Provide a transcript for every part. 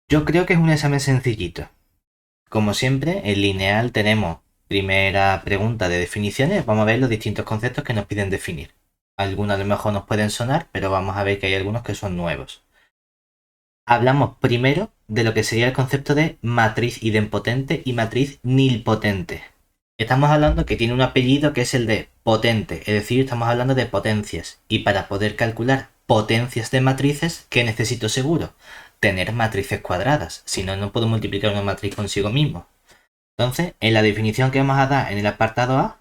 Yo creo que es un examen sencillito. Como siempre, en lineal tenemos primera pregunta de definiciones. Vamos a ver los distintos conceptos que nos piden definir. Algunos a lo mejor nos pueden sonar, pero vamos a ver que hay algunos que son nuevos. Hablamos primero de lo que sería el concepto de matriz idempotente y matriz nilpotente. Estamos hablando que tiene un apellido que es el de potente, es decir, estamos hablando de potencias. Y para poder calcular potencias de matrices, ¿qué necesito seguro? Tener matrices cuadradas, si no, no puedo multiplicar una matriz consigo mismo. Entonces, en la definición que vamos a dar en el apartado A,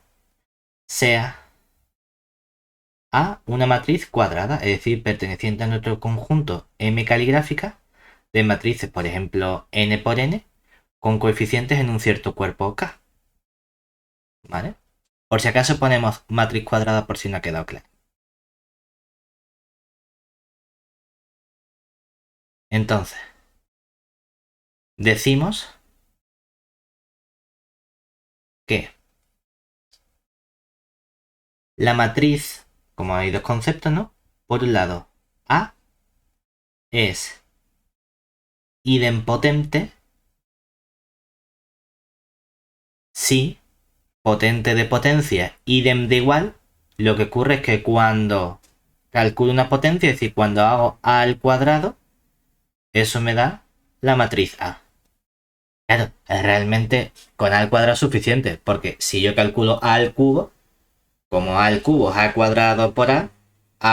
sea A una matriz cuadrada, es decir, perteneciente a nuestro conjunto M caligráfica de matrices, por ejemplo, n por n, con coeficientes en un cierto cuerpo K. ¿Vale? Por si acaso ponemos matriz cuadrada por si no ha quedado claro. Entonces, decimos que la matriz, como hay dos conceptos, ¿no? Por un lado, A es idempotente si potente de potencia, idem de igual. Lo que ocurre es que cuando calculo una potencia, es decir, cuando hago A al cuadrado, eso me da la matriz A. Claro, realmente con A al cuadrado es suficiente, porque si yo calculo A al cubo, como A al cubo es A cuadrado por A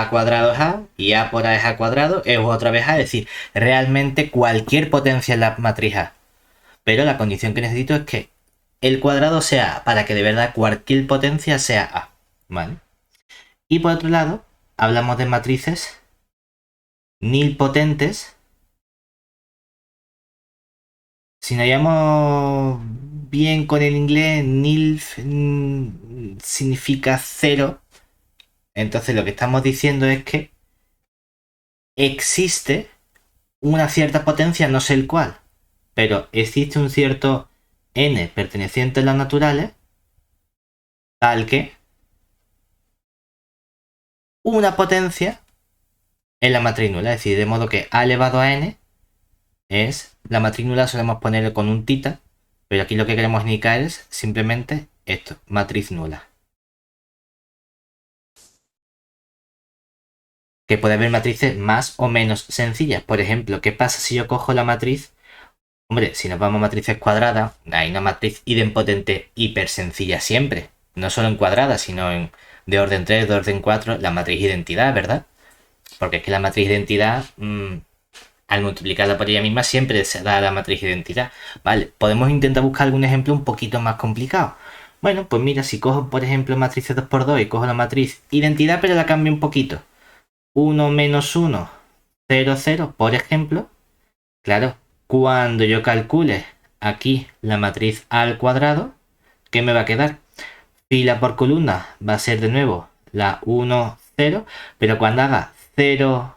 cuadrado es A, y A por A es A cuadrado, es otra vez A, es decir, realmente cualquier potencia es la matriz A. Pero la condición que necesito es que el cuadrado sea A, para que de verdad cualquier potencia sea A. ¿Vale? Y por otro lado, hablamos de matrices nilpotentes. Si nos llamamos bien con el inglés, nil significa cero. Entonces lo que estamos diciendo es que existe una cierta potencia, no sé el cuál, pero existe un cierto n perteneciente a las naturales, tal que una potencia es la matriz nula. Es decir, de modo que a elevado a n es la matriz nula, solemos ponerlo con un tita, pero aquí lo que queremos indicar es simplemente esto, matriz nula. Que puede haber matrices más o menos sencillas. Por ejemplo, ¿qué pasa si yo cojo la matriz? Hombre, si nos vamos a matrices cuadradas, hay una matriz idempotente hiper sencilla siempre. No solo en cuadradas, sino en de orden 3, de orden 4, la matriz identidad, ¿verdad? Porque es que la matriz identidad, al multiplicarla por ella misma, siempre se da la matriz identidad. Vale, podemos intentar buscar algún ejemplo un poquito más complicado. Bueno, pues mira, si cojo, por ejemplo, matrices 2x2 y cojo la matriz identidad, pero la cambio un poquito. 1 menos 1, 0, 0, por ejemplo. Claro, cuando yo calcule aquí la matriz A al cuadrado, ¿qué me va a quedar? Fila por columna va a ser de nuevo la 1, 0, pero cuando haga 0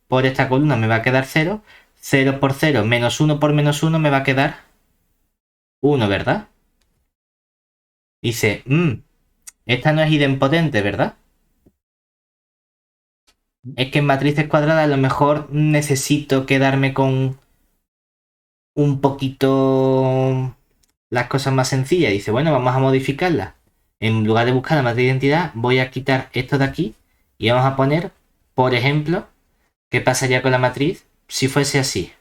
por esta columna me va a quedar 0, 0 por 0 menos 1 por menos 1 me va a quedar 1, ¿verdad? Dice, esta no es idempotente, ¿verdad? Es que en matrices cuadradas a lo mejor necesito quedarme con un poquito las cosas más sencillas. Dice, bueno, vamos a modificarlas. En lugar de buscar la matriz de identidad, voy a quitar esto de aquí y vamos a poner, por ejemplo, ¿qué pasaría con la matriz si fuese así?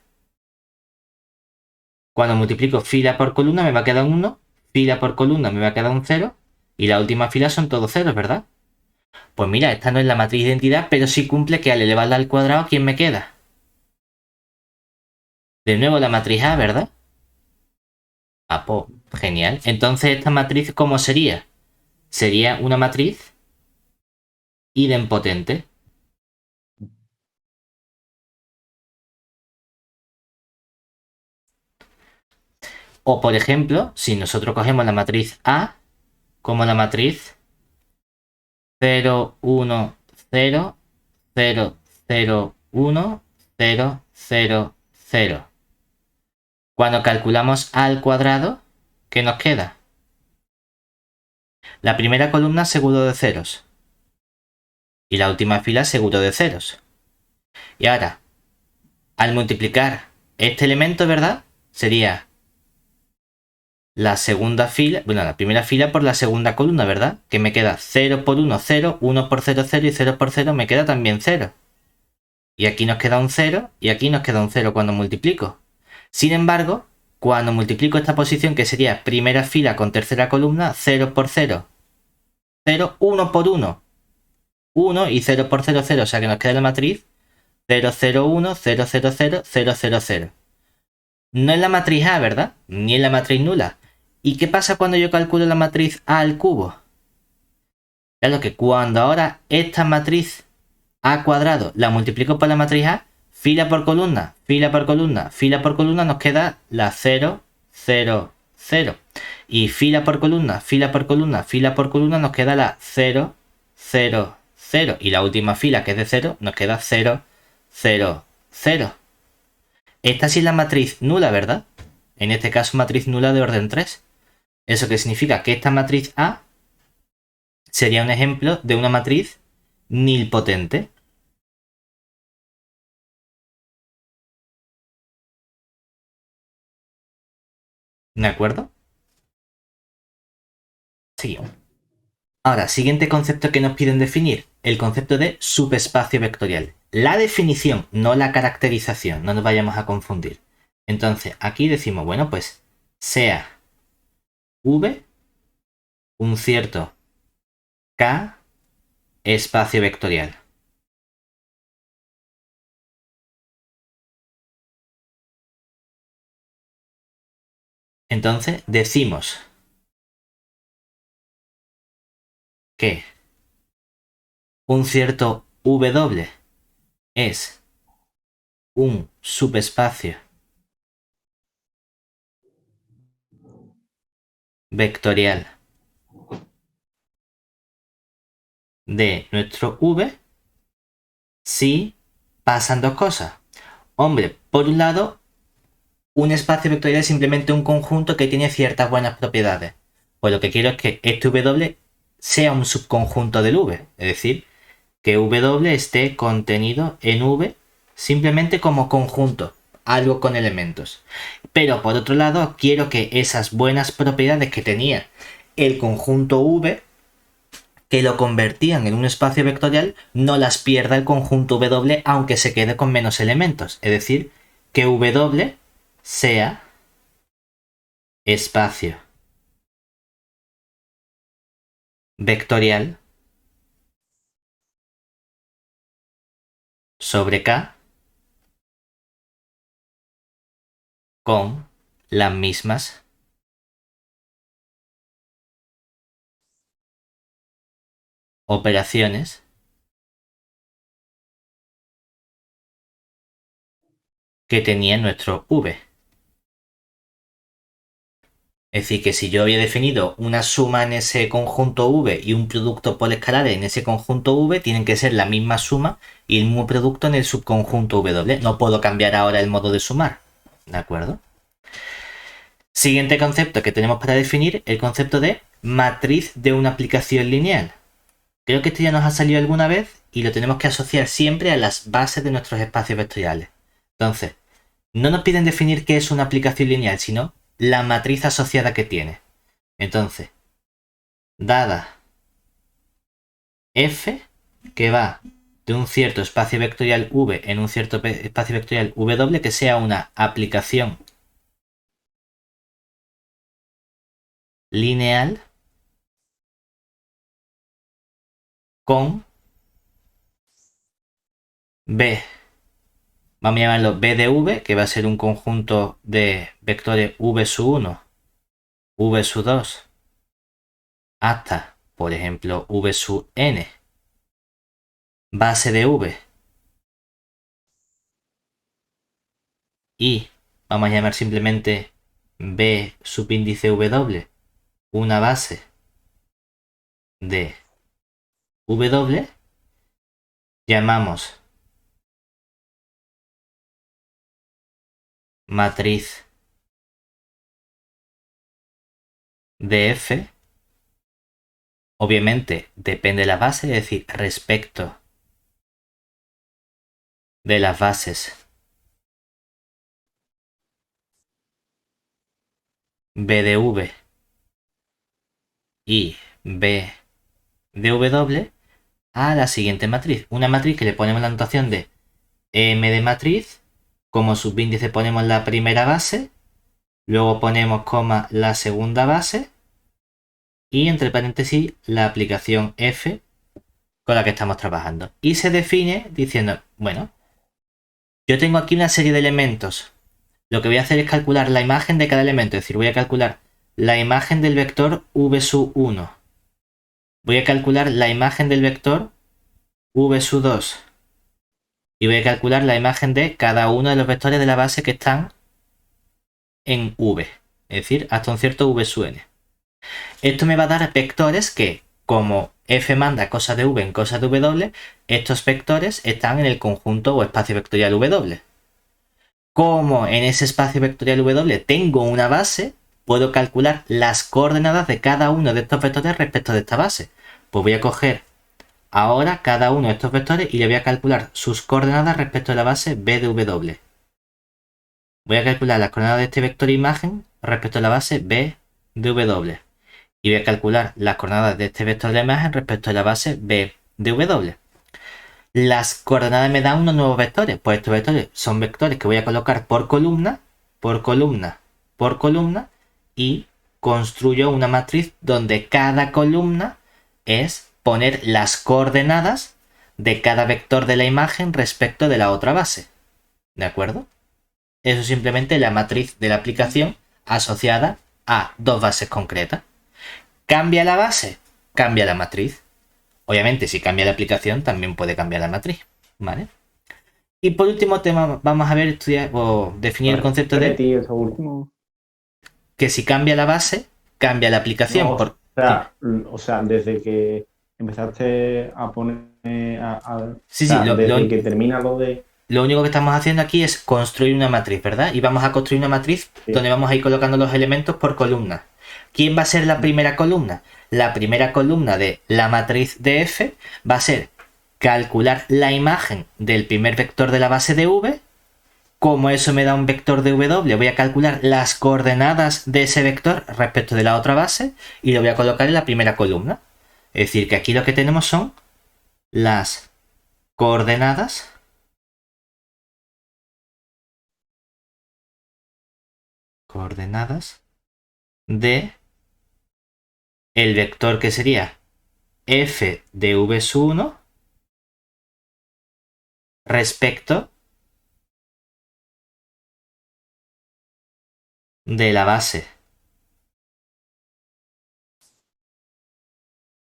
Cuando multiplico fila por columna me va a quedar un 1, fila por columna me va a quedar un 0 y la última fila son todos ceros, ¿verdad? Pues mira, esta no es la matriz de identidad, pero sí cumple que al elevarla al cuadrado, ¿quién me queda? De nuevo la matriz A, ¿verdad? Ah, pues genial. Entonces, ¿esta matriz cómo sería? Sería una matriz idempotente. O por ejemplo, si nosotros cogemos la matriz A como la matriz 0, 1, 0, 0, 0, 1, 0, 0, 0. Cuando calculamos A al cuadrado, ¿qué nos queda? La primera columna seguro de ceros. Y la última fila seguro de ceros. Y ahora, al multiplicar este elemento, ¿verdad? Sería la segunda fila, bueno, la primera fila por la segunda columna, ¿verdad? Que me queda 0 por 1, 0, 1 por 0, 0 y 0 por 0 me queda también 0. Y aquí nos queda un 0 y aquí nos queda un 0 cuando multiplico. Sin embargo, cuando multiplico esta posición, que sería primera fila con tercera columna, 0 por 0, 0, 1 por 1, 1 y 0 por 0, 0. O sea que nos queda la matriz 0, 0, 1, 0, 0, 0, 0, 0, 0. No es la matriz A, ¿verdad? Ni es la matriz nula. ¿Y qué pasa cuando yo calculo la matriz A al cubo? Claro que cuando ahora esta matriz A cuadrado la multiplico por la matriz A, fila por columna, fila por columna, fila por columna, nos queda la 0, 0, 0. Y fila por columna, fila por columna, fila por columna, nos queda la 0, 0, 0. Y la última fila, que es de 0, nos queda 0, 0, 0. Esta sí es la matriz nula, ¿verdad? En este caso, matriz nula de orden 3. ¿Eso qué significa? Que esta matriz A sería un ejemplo de una matriz nilpotente. ¿De acuerdo? Seguimos. Ahora, siguiente concepto que nos piden definir, el concepto de subespacio vectorial. La definición, no la caracterización, no nos vayamos a confundir. Entonces, aquí decimos, bueno, pues sea V un cierto K espacio vectorial. Entonces, decimos que un cierto W es un subespacio vectorial de nuestro V si pasan dos cosas. Hombre, por un lado, un espacio vectorial es simplemente un conjunto que tiene ciertas buenas propiedades. Pues lo que quiero es que este W sea un subconjunto del V. Es decir, que W esté contenido en V simplemente como conjunto, algo con elementos. Pero por otro lado, quiero que esas buenas propiedades que tenía el conjunto V, que lo convertían en un espacio vectorial, no las pierda el conjunto W aunque se quede con menos elementos. Es decir, que W sea espacio vectorial sobre K con las mismas operaciones que tenía nuestro V. Es decir, que si yo había definido una suma en ese conjunto V y un producto por escalares en ese conjunto V, tienen que ser la misma suma y el mismo producto en el subconjunto W. No puedo cambiar ahora el modo de sumar. ¿De acuerdo? Siguiente concepto que tenemos para definir, el concepto de matriz de una aplicación lineal. Creo que esto ya nos ha salido alguna vez y lo tenemos que asociar siempre a las bases de nuestros espacios vectoriales. Entonces, no nos piden definir qué es una aplicación lineal, sino la matriz asociada que tiene. Entonces, dada f, que va de un cierto espacio vectorial v en un cierto espacio vectorial w, que sea una aplicación lineal con b. Vamos a llamarlo b de v, que va a ser un conjunto de vectores v sub 1, v sub 2, hasta, por ejemplo, v sub n, base de v, y vamos a llamar simplemente b subíndice w, una base de w, llamamos matriz de f, obviamente depende de la base, es decir, respecto de las bases B de V y B de W a la siguiente matriz. Una matriz que le ponemos la notación de M de matriz, como subíndice ponemos la primera base, luego ponemos coma la segunda base y entre paréntesis la aplicación F con la que estamos trabajando. Y se define diciendo, bueno, yo tengo aquí una serie de elementos. Lo que voy a hacer es calcular la imagen de cada elemento, es decir, voy a calcular la imagen del vector v sub 1. Voy a calcular la imagen del vector v sub 2. Y voy a calcular la imagen de cada uno de los vectores de la base que están en v. Es decir, hasta un cierto v sub n. Esto me va a dar vectores que, como f manda cosas de v en cosas de w, estos vectores están en el conjunto o espacio vectorial w. Como en ese espacio vectorial w tengo una base, puedo calcular las coordenadas de cada uno de estos vectores respecto de esta base. Pues voy a coger ahora cada uno de estos vectores y le voy a calcular sus coordenadas respecto a la base b de w. Voy a calcular las coordenadas de este vector imagen respecto a la base b de w. Y voy a calcular las coordenadas de este vector de imagen respecto a la base b de w. Las coordenadas me dan unos nuevos vectores. Pues estos vectores son vectores que voy a colocar por columna, por columna, por columna y construyo una matriz donde cada columna es poner las coordenadas de cada vector de la imagen respecto de la otra base. ¿De acuerdo? Eso es simplemente la matriz de la aplicación asociada a dos bases concretas. ¿Cambia la base? Cambia la matriz. Obviamente, si cambia la aplicación, también puede cambiar la matriz. ¿Vale? Y por último, vamos a ver, estudiar o definir el concepto de que si cambia la base, cambia la aplicación. No, o sea, desde que empezaste a poner... desde que termina lo de... Lo único que estamos haciendo aquí es construir una matriz, ¿verdad? Y vamos a construir una matriz donde vamos a ir colocando los elementos por columna. ¿Quién va a ser la primera columna? La primera columna de la matriz de F va a ser calcular la imagen del primer vector de la base de V. Como eso me da un vector de W, voy a calcular las coordenadas de ese vector respecto de la otra base y lo voy a colocar en la primera columna. Es decir, que aquí lo que tenemos son las coordenadas de el vector que sería f de v sub 1 respecto de la base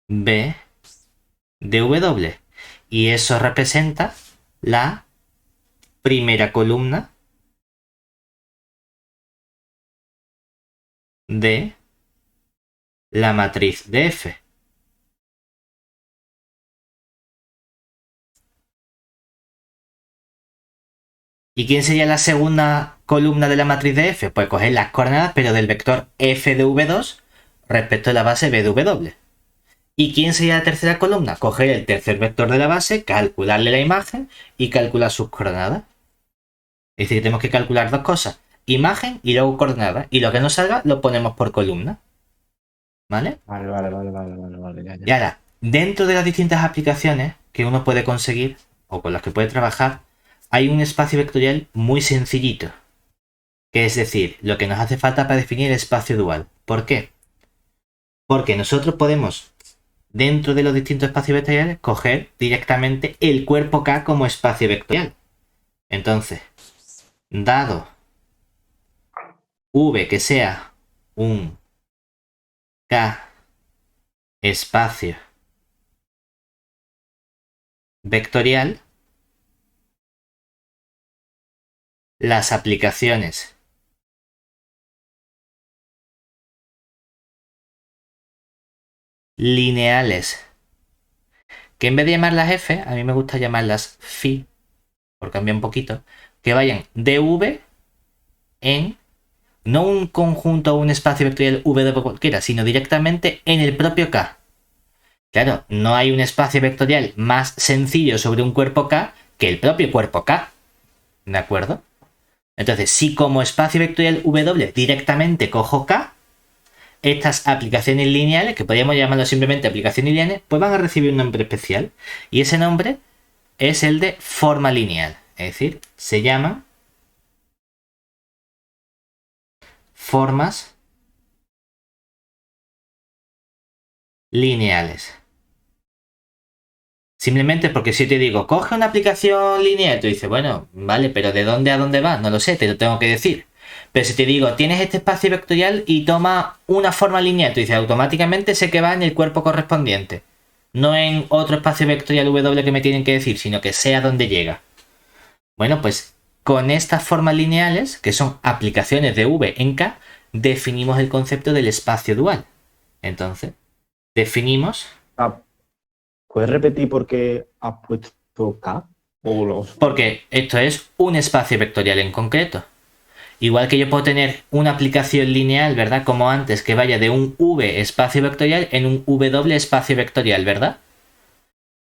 b de w. Y eso representa la primera columna de la matriz de F. ¿Y quién sería la segunda columna de la matriz de F? Pues coger las coordenadas, pero del vector f de v2 respecto a la base b de w. ¿Y quién sería la tercera columna? Coger el tercer vector de la base, calcularle la imagen y calcular sus coordenadas. Es decir, tenemos que calcular dos cosas. Imagen y luego coordenadas. Y lo que nos salga lo ponemos por columna. ¿Vale? Vale. Ya. Y ahora, dentro de las distintas aplicaciones que uno puede conseguir o con las que puede trabajar, hay un espacio vectorial muy sencillito. Que es decir, lo que nos hace falta para definir el espacio dual. ¿Por qué? Porque nosotros podemos, dentro de los distintos espacios vectoriales, coger directamente el cuerpo K como espacio vectorial. Entonces, dado V que sea un K espacio vectorial, las aplicaciones lineales, que en vez de llamarlas F, a mí me gusta llamarlas phi, por cambiar un poquito, que vayan de V en no un conjunto o un espacio vectorial V de cualquiera, sino directamente en el propio K. Claro, no hay un espacio vectorial más sencillo sobre un cuerpo K que el propio cuerpo K. ¿De acuerdo? Entonces, si como espacio vectorial W directamente cojo K, estas aplicaciones lineales, que podríamos llamarlo simplemente aplicaciones lineales, pues van a recibir un nombre especial. Y ese nombre es el de forma lineal. Es decir, se llaman formas lineales. Simplemente porque si te digo, coge una aplicación lineal, tú dices, bueno, vale, pero ¿de dónde a dónde va? No lo sé, te lo tengo que decir. Pero si te digo, tienes este espacio vectorial y toma una forma lineal, tú dices, automáticamente sé que va en el cuerpo correspondiente. No en otro espacio vectorial W que me tienen que decir, sino que sé a dónde llega. Bueno, pues con estas formas lineales, que son aplicaciones de V en K, definimos el concepto del espacio dual. Entonces, definimos... ¿Puedes repetir por qué has puesto K? Porque esto es un espacio vectorial en concreto. Igual que yo puedo tener una aplicación lineal, ¿verdad? Como antes, que vaya de un V espacio vectorial en un W espacio vectorial, ¿verdad?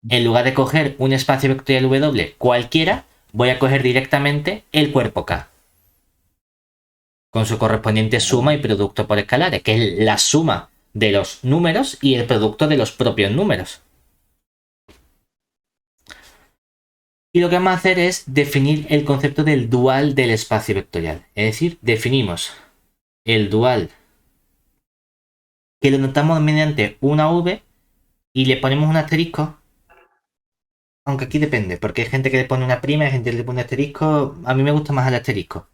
En lugar de coger un espacio vectorial W cualquiera, voy a coger directamente el cuerpo K. Con su correspondiente suma y producto por escalares, que es la suma de los números y el producto de los propios números. Y lo que vamos a hacer es definir el concepto del dual del espacio vectorial. Es decir, definimos el dual que lo notamos mediante una V y le ponemos un asterisco. Aunque aquí depende, porque hay gente que le pone una prima, hay gente que le pone asterisco. A mí me gusta más el asterisco.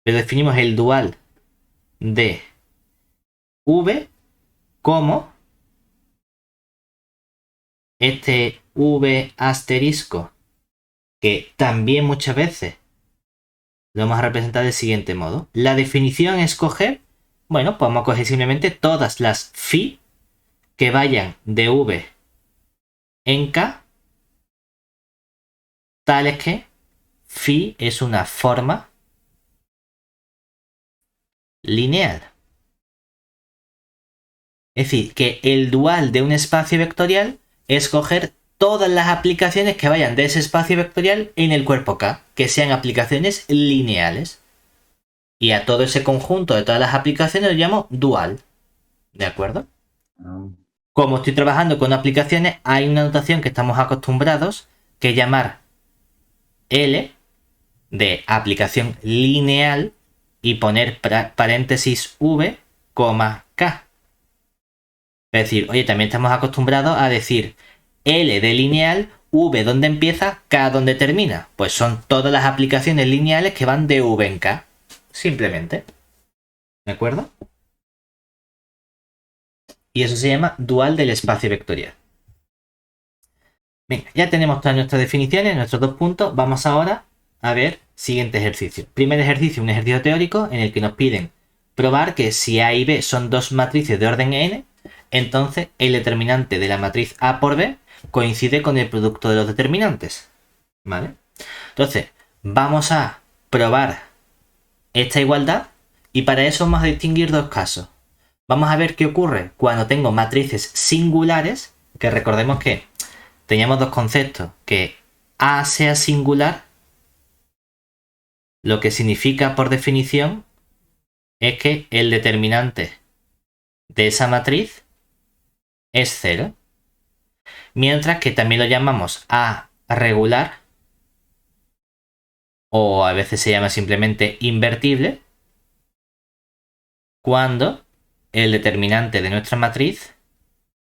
Pero definimos el dual de V como este V asterisco, que también muchas veces lo vamos a representar del siguiente modo. La definición es coger, bueno, pues vamos a coger simplemente todas las phi que vayan de V en K, tales que phi es una forma lineal. Es decir, que el dual de un espacio vectorial es coger todas las aplicaciones que vayan de ese espacio vectorial en el cuerpo K, que sean aplicaciones lineales. Y a todo ese conjunto de todas las aplicaciones lo llamo dual. ¿De acuerdo? Como estoy trabajando con aplicaciones, hay una notación que estamos acostumbrados que llamar L de aplicación lineal y poner paréntesis V, K. Es decir, oye, también estamos acostumbrados a decir L de lineal, V donde empieza, K donde termina. Pues son todas las aplicaciones lineales que van de V en K. Simplemente. ¿De acuerdo? Y eso se llama dual del espacio vectorial. Venga, ya tenemos todas nuestras definiciones, nuestros dos puntos. Vamos ahora a ver siguiente ejercicio. Primer ejercicio, un ejercicio teórico en el que nos piden probar que si A y B son dos matrices de orden n, entonces el determinante de la matriz A por B coincide con el producto de los determinantes. ¿Vale? Entonces, vamos a probar esta igualdad y para eso vamos a distinguir dos casos. Vamos a ver qué ocurre cuando tengo matrices singulares, que recordemos que teníamos dos conceptos, que A sea singular, lo que significa por definición es que el determinante de esa matriz es 0. Mientras que también lo llamamos A regular, o a veces se llama simplemente invertible, cuando el determinante de nuestra matriz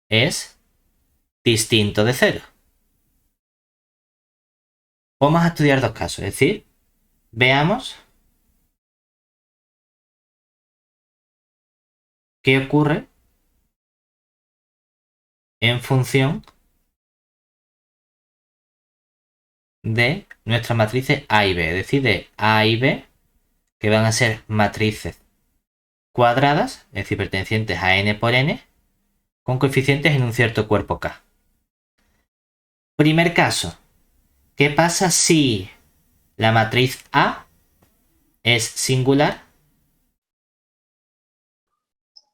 es distinto de 0. Vamos a estudiar dos casos, es decir, veamos qué ocurre en función de nuestras matrices A y B, es decir, de A y B, que van a ser matrices cuadradas, es decir, pertenecientes a n por n, con coeficientes en un cierto cuerpo K. Primer caso, ¿qué pasa si la matriz A es singular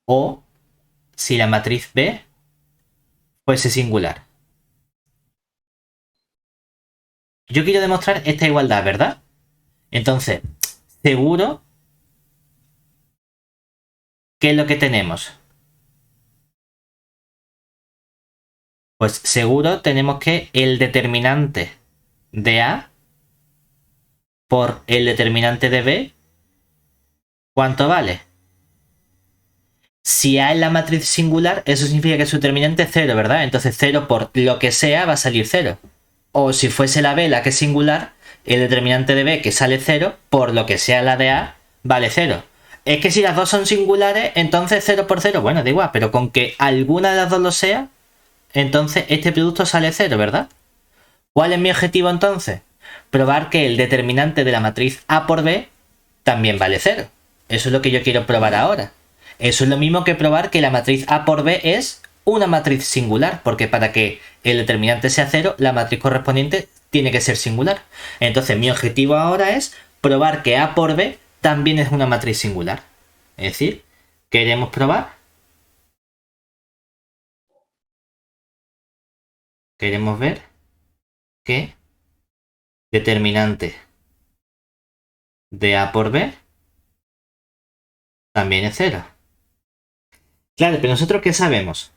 o si la matriz B fuese singular? Yo quiero demostrar esta igualdad, ¿verdad? Entonces, seguro, ¿qué es lo que tenemos? Pues seguro tenemos que el determinante de A por el determinante de B, ¿cuánto vale? Si A es la matriz singular, eso significa que su determinante es 0, ¿verdad? Entonces 0 por lo que sea va a salir 0. O si fuese la B la que es singular, el determinante de B que sale 0, por lo que sea la de A, vale 0. Es que si las dos son singulares, entonces 0 por 0, bueno, da igual, pero con que alguna de las dos lo sea, entonces este producto sale 0, ¿verdad? ¿Cuál es mi objetivo entonces? Probar que el determinante de la matriz A por B también vale 0. Eso es lo que yo quiero probar ahora. Eso es lo mismo que probar que la matriz A por B es una matriz singular, porque para que el determinante sea 0, la matriz correspondiente tiene que ser singular. Entonces mi objetivo ahora es probar que A por B también es una matriz singular. Es decir, queremos probar. Queremos ver que determinante de A por B también es 0. Claro, pero nosotros ¿qué sabemos?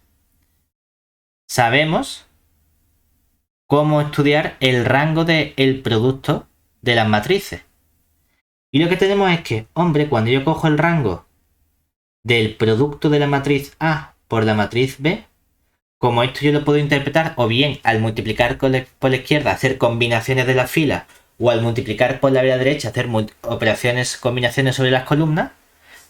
Sabemos cómo estudiar el rango del producto de las matrices. Y lo que tenemos es que, hombre, cuando yo cojo el rango del producto de la matriz A por la matriz B, como esto yo lo puedo interpretar o bien al multiplicar por la izquierda hacer combinaciones de las filas o al multiplicar por la derecha hacer operaciones, combinaciones sobre las columnas,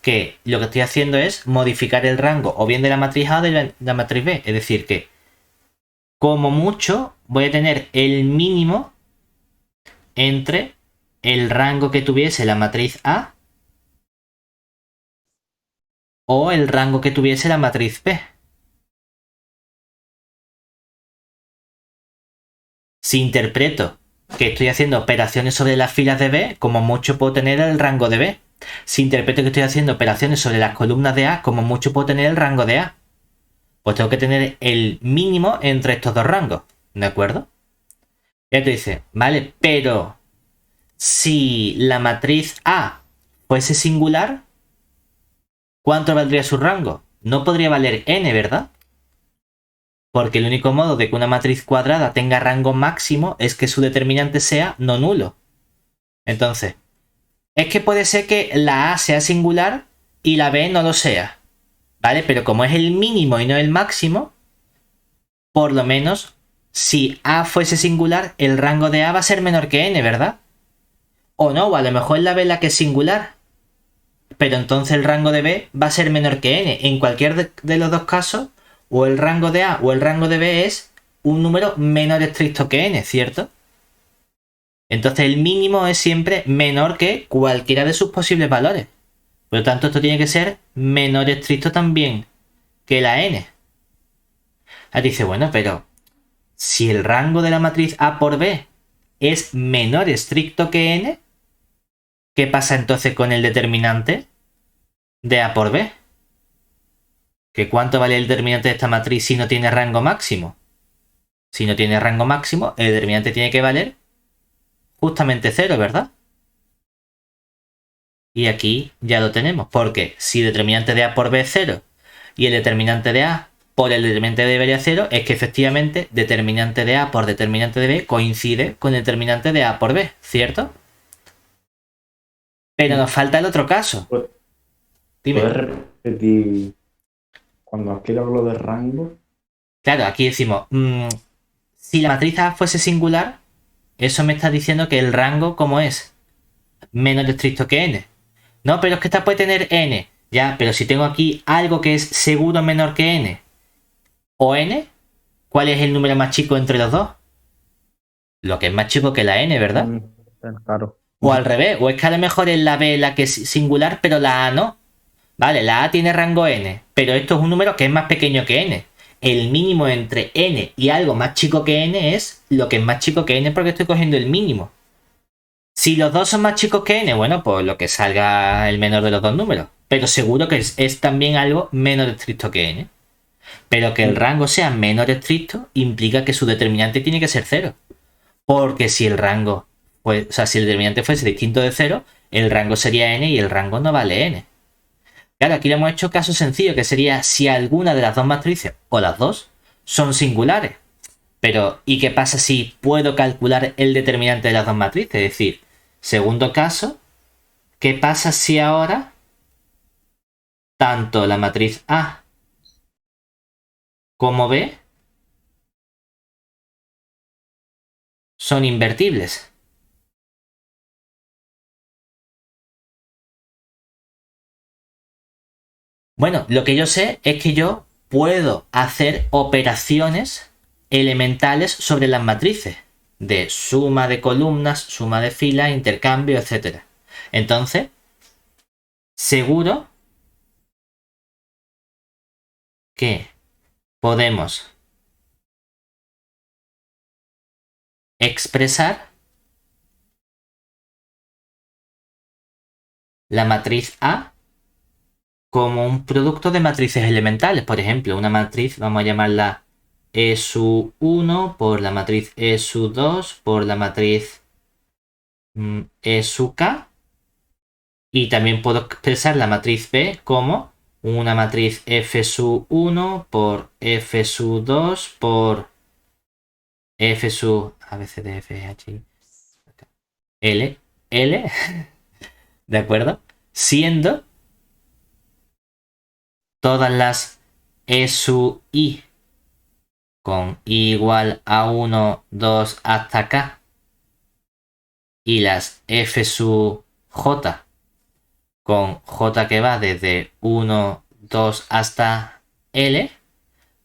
que lo que estoy haciendo es modificar el rango o bien de la matriz A o de la matriz B. Es decir, que como mucho voy a tener el mínimo entre el rango que tuviese la matriz A o el rango que tuviese la matriz B. Si interpreto que estoy haciendo operaciones sobre las filas de B, como mucho puedo tener el rango de B. Si interpreto que estoy haciendo operaciones sobre las columnas de A, como mucho puedo tener el rango de A. Pues tengo que tener el mínimo entre estos dos rangos, ¿de acuerdo? Ya te dice, vale, pero si la matriz A fuese singular, ¿cuánto valdría su rango? No podría valer n, ¿verdad? Porque el único modo de que una matriz cuadrada tenga rango máximo es que su determinante sea no nulo. Entonces, es que puede ser que la A sea singular y la B no lo sea, ¿vale? Pero como es el mínimo y no el máximo, por lo menos si A fuese singular, el rango de A va a ser menor que n, ¿verdad? O no, o a lo mejor la B es la que es singular, pero entonces el rango de B va a ser menor que n. En cualquier de los dos casos, o el rango de A o el rango de B es un número menor estricto que n, ¿cierto? Entonces el mínimo es siempre menor que cualquiera de sus posibles valores. Por lo tanto, esto tiene que ser menor estricto también que la n. Ahí dice, bueno, pero si el rango de la matriz A por B es menor estricto que n, ¿qué pasa entonces con el determinante de A por B? ¿Que cuánto vale el determinante de esta matriz si no tiene rango máximo? Si no tiene rango máximo, el determinante tiene que valer justamente 0, ¿verdad? Y aquí ya lo tenemos, porque si el determinante de A por B es 0 y el determinante de A por el determinante de B es 0, es que efectivamente determinante de A por determinante de B coincide con el determinante de A por B, ¿cierto? Pero nos falta el otro caso. Dime. ¿Puedes repetir cuando has querido lo de rango? Claro, aquí decimos, si la matriz A fuese singular, eso me está diciendo que el rango, ¿cómo es? Menos estricto que n. No, pero es que esta puede tener n. Ya, pero si tengo aquí algo que es seguro menor que n o n, ¿cuál es el número más chico entre los dos? Lo que es más chico que la n, ¿verdad? Claro. O al revés, o es que a lo mejor es la b la que es singular, pero la a no. Vale, la a tiene rango n, pero esto es un número que es más pequeño que n. El mínimo entre n y algo más chico que n es lo que es más chico que n porque estoy cogiendo el mínimo. Si los dos son más chicos que n, bueno, pues lo que salga el menor de los dos números. Pero seguro que es también algo menos estricto que n. Pero que el rango sea menor estricto implica que su determinante tiene que ser 0. Porque si el rango, pues, o sea, si el determinante fuese distinto de 0, el rango sería n y el rango no vale n. Claro, aquí le hemos hecho caso sencillo, que sería si alguna de las dos matrices, o las dos, son singulares. Pero, ¿y qué pasa si puedo calcular el determinante de las dos matrices? Es decir, segundo caso, ¿qué pasa si ahora tanto la matriz A como B son invertibles? Bueno, lo que yo sé es que yo puedo hacer operaciones elementales sobre las matrices, de suma de columnas, suma de filas, intercambio, etc. Entonces, seguro que podemos expresar la matriz A como un producto de matrices elementales. Por ejemplo, una matriz, vamos a llamarla E sub 1 por la matriz E sub 2 por la matriz E sub K. Y también puedo expresar la matriz B como una matriz F sub 1 por F sub 2 por F sub A, B, C, D, F, G, H, I, L, L, ¿de acuerdo? Siendo todas las E sub I con I igual a 1, 2 hasta K y las F sub J con J que va desde 1, 2 hasta L,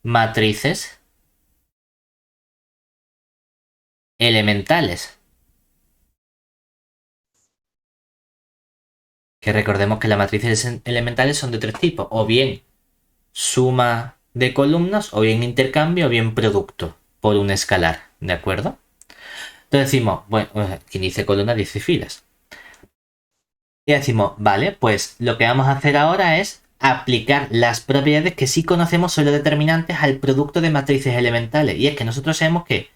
matrices elementales. Que recordemos que las matrices elementales son de tres tipos, o bien suma de columnas, o bien intercambio, o bien producto por un escalar, ¿de acuerdo? Entonces decimos, bueno, quien dice columnas dice filas. Y decimos, vale, pues lo que vamos a hacer ahora es aplicar las propiedades que sí conocemos sobre los determinantes al producto de matrices elementales. Y es que nosotros sabemos que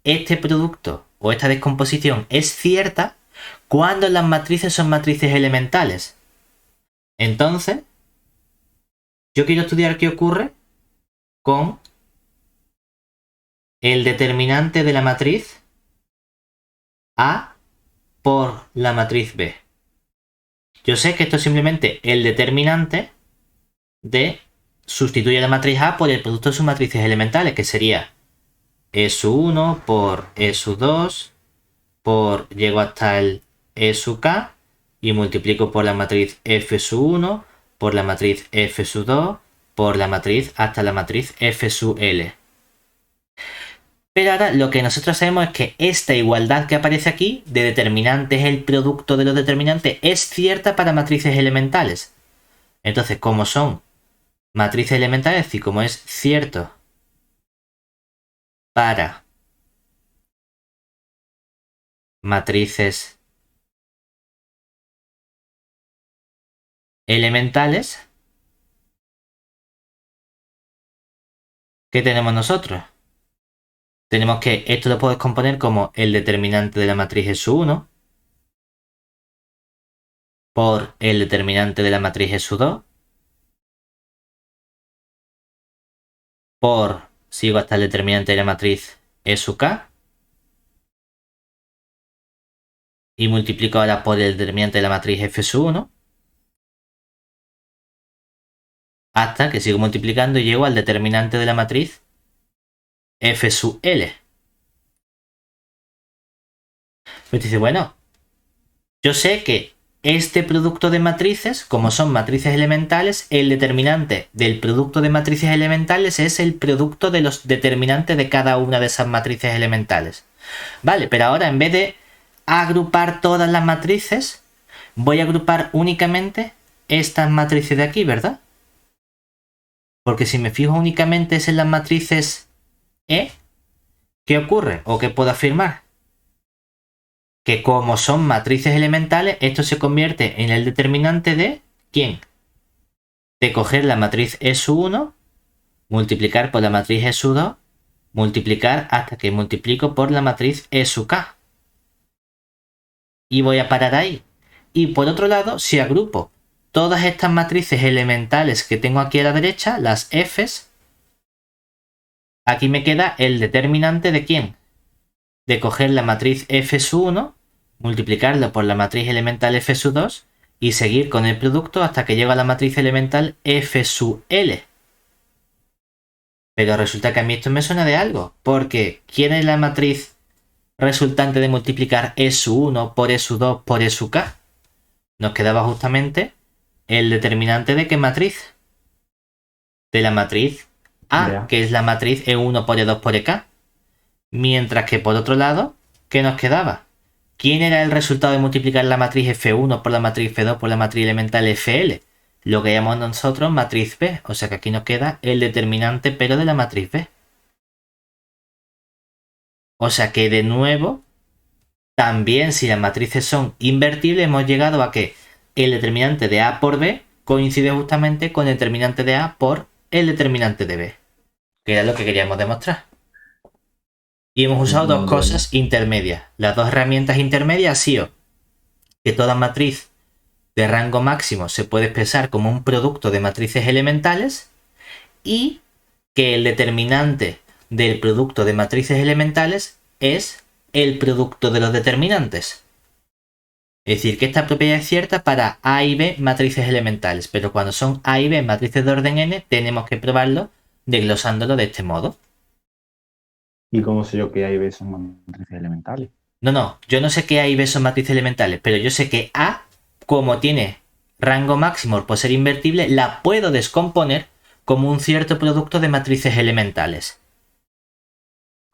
este producto o esta descomposición es cierta cuando las matrices son matrices elementales. Entonces, yo quiero estudiar qué ocurre con el determinante de la matriz A por la matriz B. Yo sé que esto es simplemente el determinante de sustituir la matriz A por el producto de sus matrices elementales, que sería E sub 1 por E sub 2 por llego hasta el E sub K y multiplico por la matriz F sub 1 por la matriz F sub 2 por la matriz hasta la matriz F sub L. Pero ahora lo que nosotros sabemos es que esta igualdad que aparece aquí de determinantes, el producto de los determinantes, es cierta para matrices elementales. Entonces, como son matrices elementales y como es cierto para matrices elementales, ¿qué tenemos nosotros? Tenemos que esto lo puedo descomponer como el determinante de la matriz E sub 1 por el determinante de la matriz E sub 2 por, sigo hasta el determinante de la matriz E sub K y multiplico ahora por el determinante de la matriz F sub 1 hasta que sigo multiplicando y llego al determinante de la matriz F sub L. Pues dice, bueno, yo sé que este producto de matrices, como son matrices elementales, el determinante del producto de matrices elementales es el producto de los determinantes de cada una de esas matrices elementales. Vale, pero ahora en vez de agrupar todas las matrices, voy a agrupar únicamente estas matrices de aquí, ¿verdad? Porque si me fijo únicamente en las matrices E, ¿qué ocurre? ¿O qué puedo afirmar? Que como son matrices elementales, esto se convierte en el determinante de ¿quién? De coger la matriz E sub 1, multiplicar por la matriz E sub 2, multiplicar hasta que multiplico por la matriz E sub K. Y voy a parar ahí. Y por otro lado, si agrupo todas estas matrices elementales que tengo aquí a la derecha, las Fs, aquí me queda el determinante de ¿quién? De coger la matriz F sub 1, multiplicarlo por la matriz elemental F sub 2 y seguir con el producto hasta que llego a la matriz elemental F sub L. Pero resulta que a mí esto me suena de algo, porque ¿quién es la matriz resultante de multiplicar E sub 1 por E sub 2 por E sub K? Nos quedaba justamente el determinante de ¿qué matriz? De la matriz A, que es la matriz E1 por E2 por EK. Mientras que por otro lado, ¿qué nos quedaba? ¿Quién era el resultado de multiplicar la matriz F1 por la matriz F2 por la matriz elemental FL? Lo que llamamos nosotros matriz B. O sea que aquí nos queda el determinante pero de la matriz B. O sea que de nuevo, también si las matrices son invertibles, hemos llegado a que el determinante de A por B coincide justamente con el determinante de A por el determinante de B. Que era lo que queríamos demostrar. Y hemos usado dos cosas intermedias. Las dos herramientas intermedias han sido que toda matriz de rango máximo se puede expresar como un producto de matrices elementales y que el determinante del producto de matrices elementales es el producto de los determinantes. Es decir, que esta propiedad es cierta para A y B matrices elementales, pero cuando son A y B matrices de orden n tenemos que probarlo desglosándolo de este modo. ¿Y cómo sé yo que A y B son matrices elementales? No, yo no sé que A y B son matrices elementales, pero yo sé que A, como tiene rango máximo por ser invertible, la puedo descomponer como un cierto producto de matrices elementales.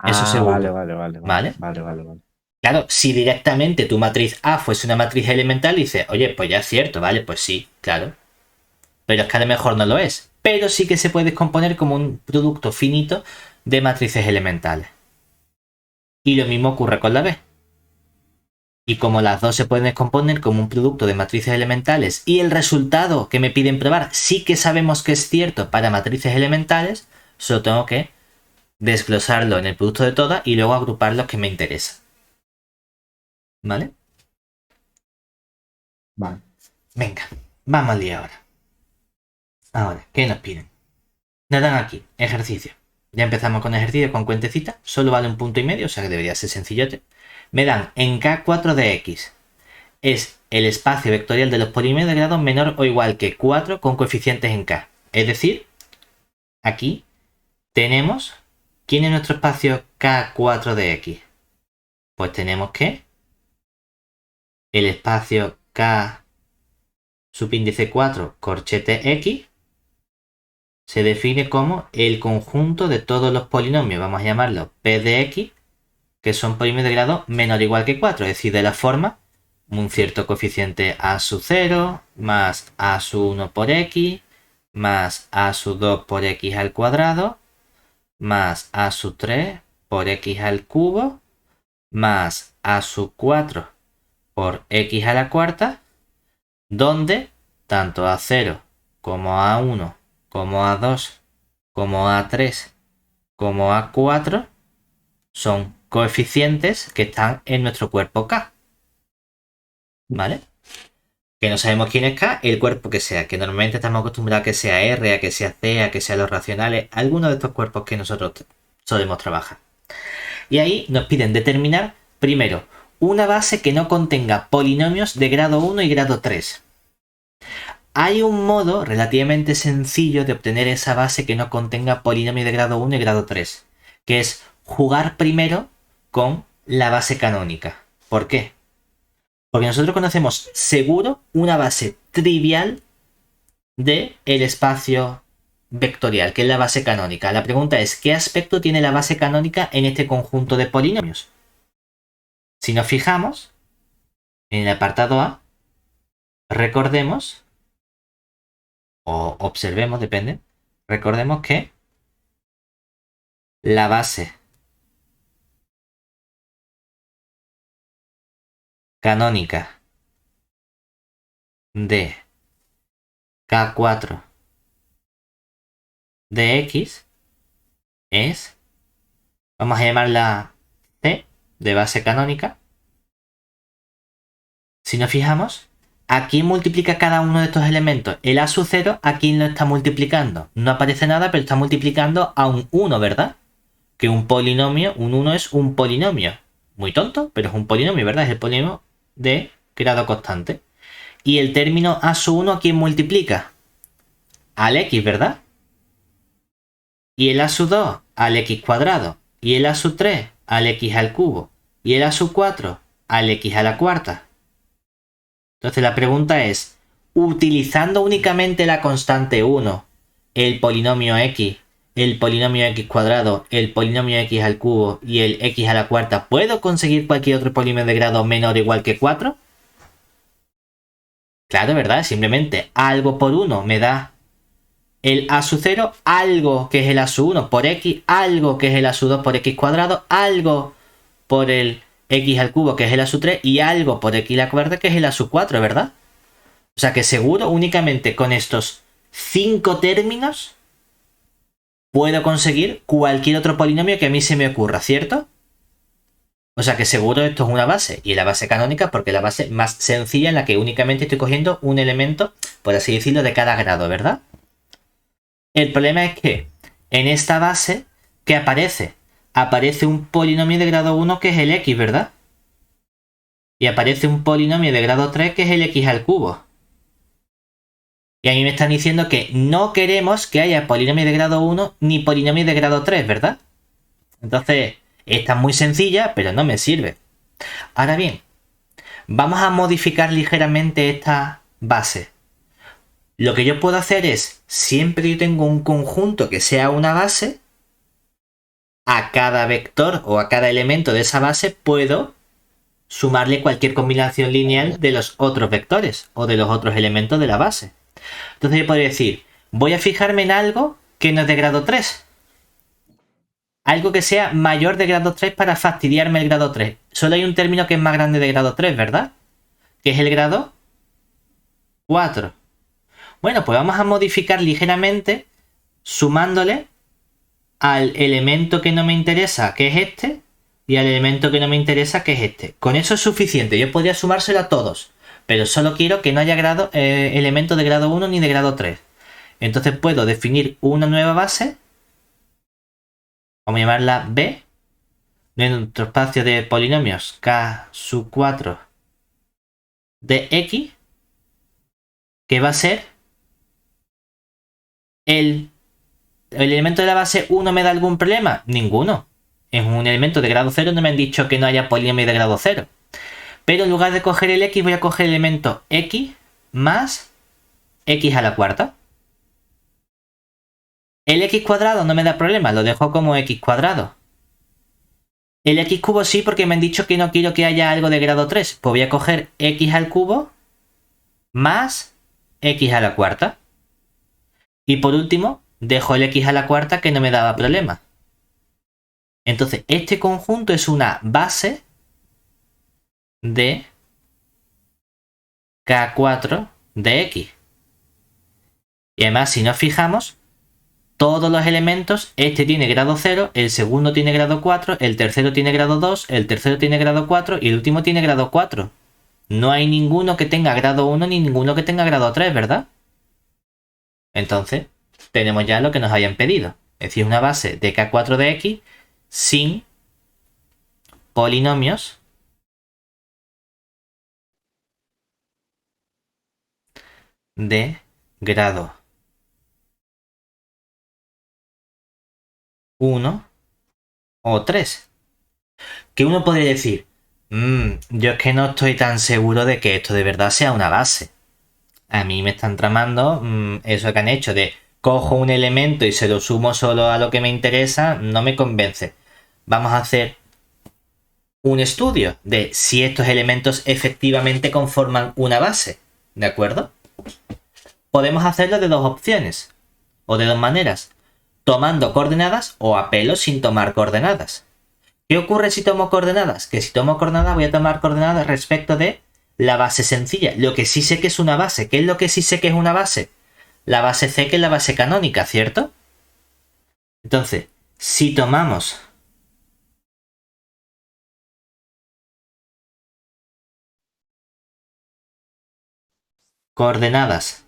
Eso seguro. Vale. Claro, si directamente tu matriz A fuese una matriz elemental, dices, oye, pues ya es cierto, ¿vale? Pues sí, claro. Pero es que a lo mejor no lo es. Pero sí que se puede descomponer como un producto finito de matrices elementales. Y lo mismo ocurre con la B. Y como las dos se pueden descomponer como un producto de matrices elementales y el resultado que me piden probar sí que sabemos que es cierto para matrices elementales, solo tengo que desglosarlo en el producto de todas y luego agrupar los que me interesan. ¿Vale? Vale. Venga, vamos al día ahora. Ahora, ¿qué nos piden? Nos dan aquí, ejercicio. Ya empezamos con ejercicio con cuentecita. Solo vale 1,5 puntos, o sea que debería ser sencillote. Me dan en K4 de X. Es el espacio vectorial de los polinomios de grado menor o igual que 4 con coeficientes en K. Es decir, aquí tenemos... ¿Quién es nuestro espacio K4 de X? Pues tenemos que el espacio K subíndice 4 corchete X se define como el conjunto de todos los polinomios, vamos a llamarlo P de X, que son polinomios de grado menor o igual que 4, es decir, de la forma un cierto coeficiente A sub 0 más A sub 1 por X más A sub 2 por X al cuadrado más A sub 3 por X al cubo más A sub 4 por X a la cuarta, donde tanto A0 como A1 como A2 como A3 como A4 son coeficientes que están en nuestro cuerpo K. ¿Vale? Que no sabemos quién es K, el cuerpo que sea, que normalmente estamos acostumbrados a que sea R, a que sea C, a que sea los racionales, algunos de estos cuerpos que nosotros solemos trabajar. Y ahí nos piden determinar, primero, una base que no contenga polinomios de grado 1 y grado 3. Hay un modo relativamente sencillo de obtener esa base que no contenga polinomios de grado 1 y grado 3, que es jugar primero con la base canónica. ¿Por qué? Porque nosotros conocemos seguro una base trivial del espacio vectorial, que es la base canónica. La pregunta es, ¿qué aspecto tiene la base canónica en este conjunto de polinomios? Si nos fijamos en el apartado A, recordemos, o observemos, depende, recordemos que la base canónica de K4 de X es, vamos a llamarla C, de base canónica. Si nos fijamos, ¿a quién multiplica cada uno de estos elementos? El A sub 0, ¿a quién lo está multiplicando? No aparece nada, pero está multiplicando a un 1, ¿verdad? que un polinomio, un 1 es un polinomio. Muy tonto, pero es un polinomio, ¿verdad? Es el polinomio de grado constante. Y el término a su 1, ¿a quién multiplica? Al x, ¿verdad? Y el a su 2 al x cuadrado. Y el a su 3 al x al cubo. Y el a su 4 al x a la cuarta. Entonces la pregunta es, utilizando únicamente la constante 1, el polinomio x, el polinomio x cuadrado, el polinomio x al cubo y el x a la cuarta, ¿puedo conseguir cualquier otro polinomio de grado menor o igual que 4? Claro, ¿verdad? Simplemente algo por 1 me da el a su 0, algo que es el a su 1 por x, algo que es el a su 2 por x cuadrado, algo por el x al cubo que es el a su 3 y algo por x a la cuarta que es el a su 4, ¿verdad? O sea que seguro únicamente con estos 5 términos puedo conseguir cualquier otro polinomio que a mí se me ocurra, ¿cierto? O sea que seguro esto es una base, y la base canónica porque es la base más sencilla en la que únicamente estoy cogiendo un elemento, por así decirlo, de cada grado, ¿verdad? El problema es que en esta base, ¿qué aparece? Aparece un polinomio de grado 1 que es el x, ¿verdad? Y aparece un polinomio de grado 3 que es el x al cubo. Y a mí me están diciendo que no queremos que haya polinomio de grado 1 ni polinomio de grado 3, ¿verdad? Entonces, esta es muy sencilla, pero no me sirve. Ahora bien, vamos a modificar ligeramente esta base. Lo que yo puedo hacer es, siempre que yo tengo un conjunto que sea una base, a cada vector o a cada elemento de esa base puedo sumarle cualquier combinación lineal de los otros vectores o de los otros elementos de la base. Entonces yo podría decir, voy a fijarme en algo que no es de grado 3. Algo que sea mayor de grado 3 para fastidiarme el grado 3. Solo hay un término que es más grande de grado 3, ¿verdad? Que es el grado 4. Bueno, pues vamos a modificar ligeramente sumándole al elemento que no me interesa, que es este, y al elemento que no me interesa, que es este. Con eso es suficiente. Yo podría sumárselo a todos, pero solo quiero que no haya elementos de grado 1 ni de grado 3. Entonces puedo definir una nueva base, vamos a llamarla B, de nuestro espacio de polinomios k sub 4 de x, que va a ser el elemento de la base 1. ¿Me da algún problema? Ninguno. Es un elemento de grado 0, no me han dicho que no haya polinomio de grado 0. Pero en lugar de coger el x, voy a coger el elemento x más x a la cuarta. El x cuadrado no me da problema, lo dejo como x cuadrado. El x cubo sí, porque me han dicho que no quiero que haya algo de grado 3. Pues voy a coger x al cubo más x a la cuarta. Y por último, dejo el x a la cuarta que no me daba problema. Entonces, este conjunto es una base de k4 de x. Y además, si nos fijamos, todos los elementos, este tiene grado 0, el segundo tiene grado 4, el tercero tiene grado 2, el tercero tiene grado 4 y el último tiene grado 4. No hay ninguno que tenga grado 1 ni ninguno que tenga grado 3, ¿verdad? Entonces, tenemos ya lo que nos habían pedido. Es decir, una base de k4 de x sin polinomios de grado 1 o 3. Que uno podría decir, yo es que no estoy tan seguro de que esto de verdad sea una base. A mí me están tramando eso que han hecho de cojo un elemento y se lo sumo solo a lo que me interesa, no me convence. Vamos a hacer un estudio de si estos elementos efectivamente conforman una base, ¿de acuerdo? Podemos hacerlo de dos opciones, o de dos maneras, tomando coordenadas o a pelo sin tomar coordenadas. ¿Qué ocurre si tomo coordenadas? Que si tomo coordenadas voy a tomar coordenadas respecto de la base sencilla. Lo que sí sé que es una base. ¿Qué es lo que sí sé que es una base? La base C, que es la base canónica, ¿cierto? Entonces, si tomamos coordenadas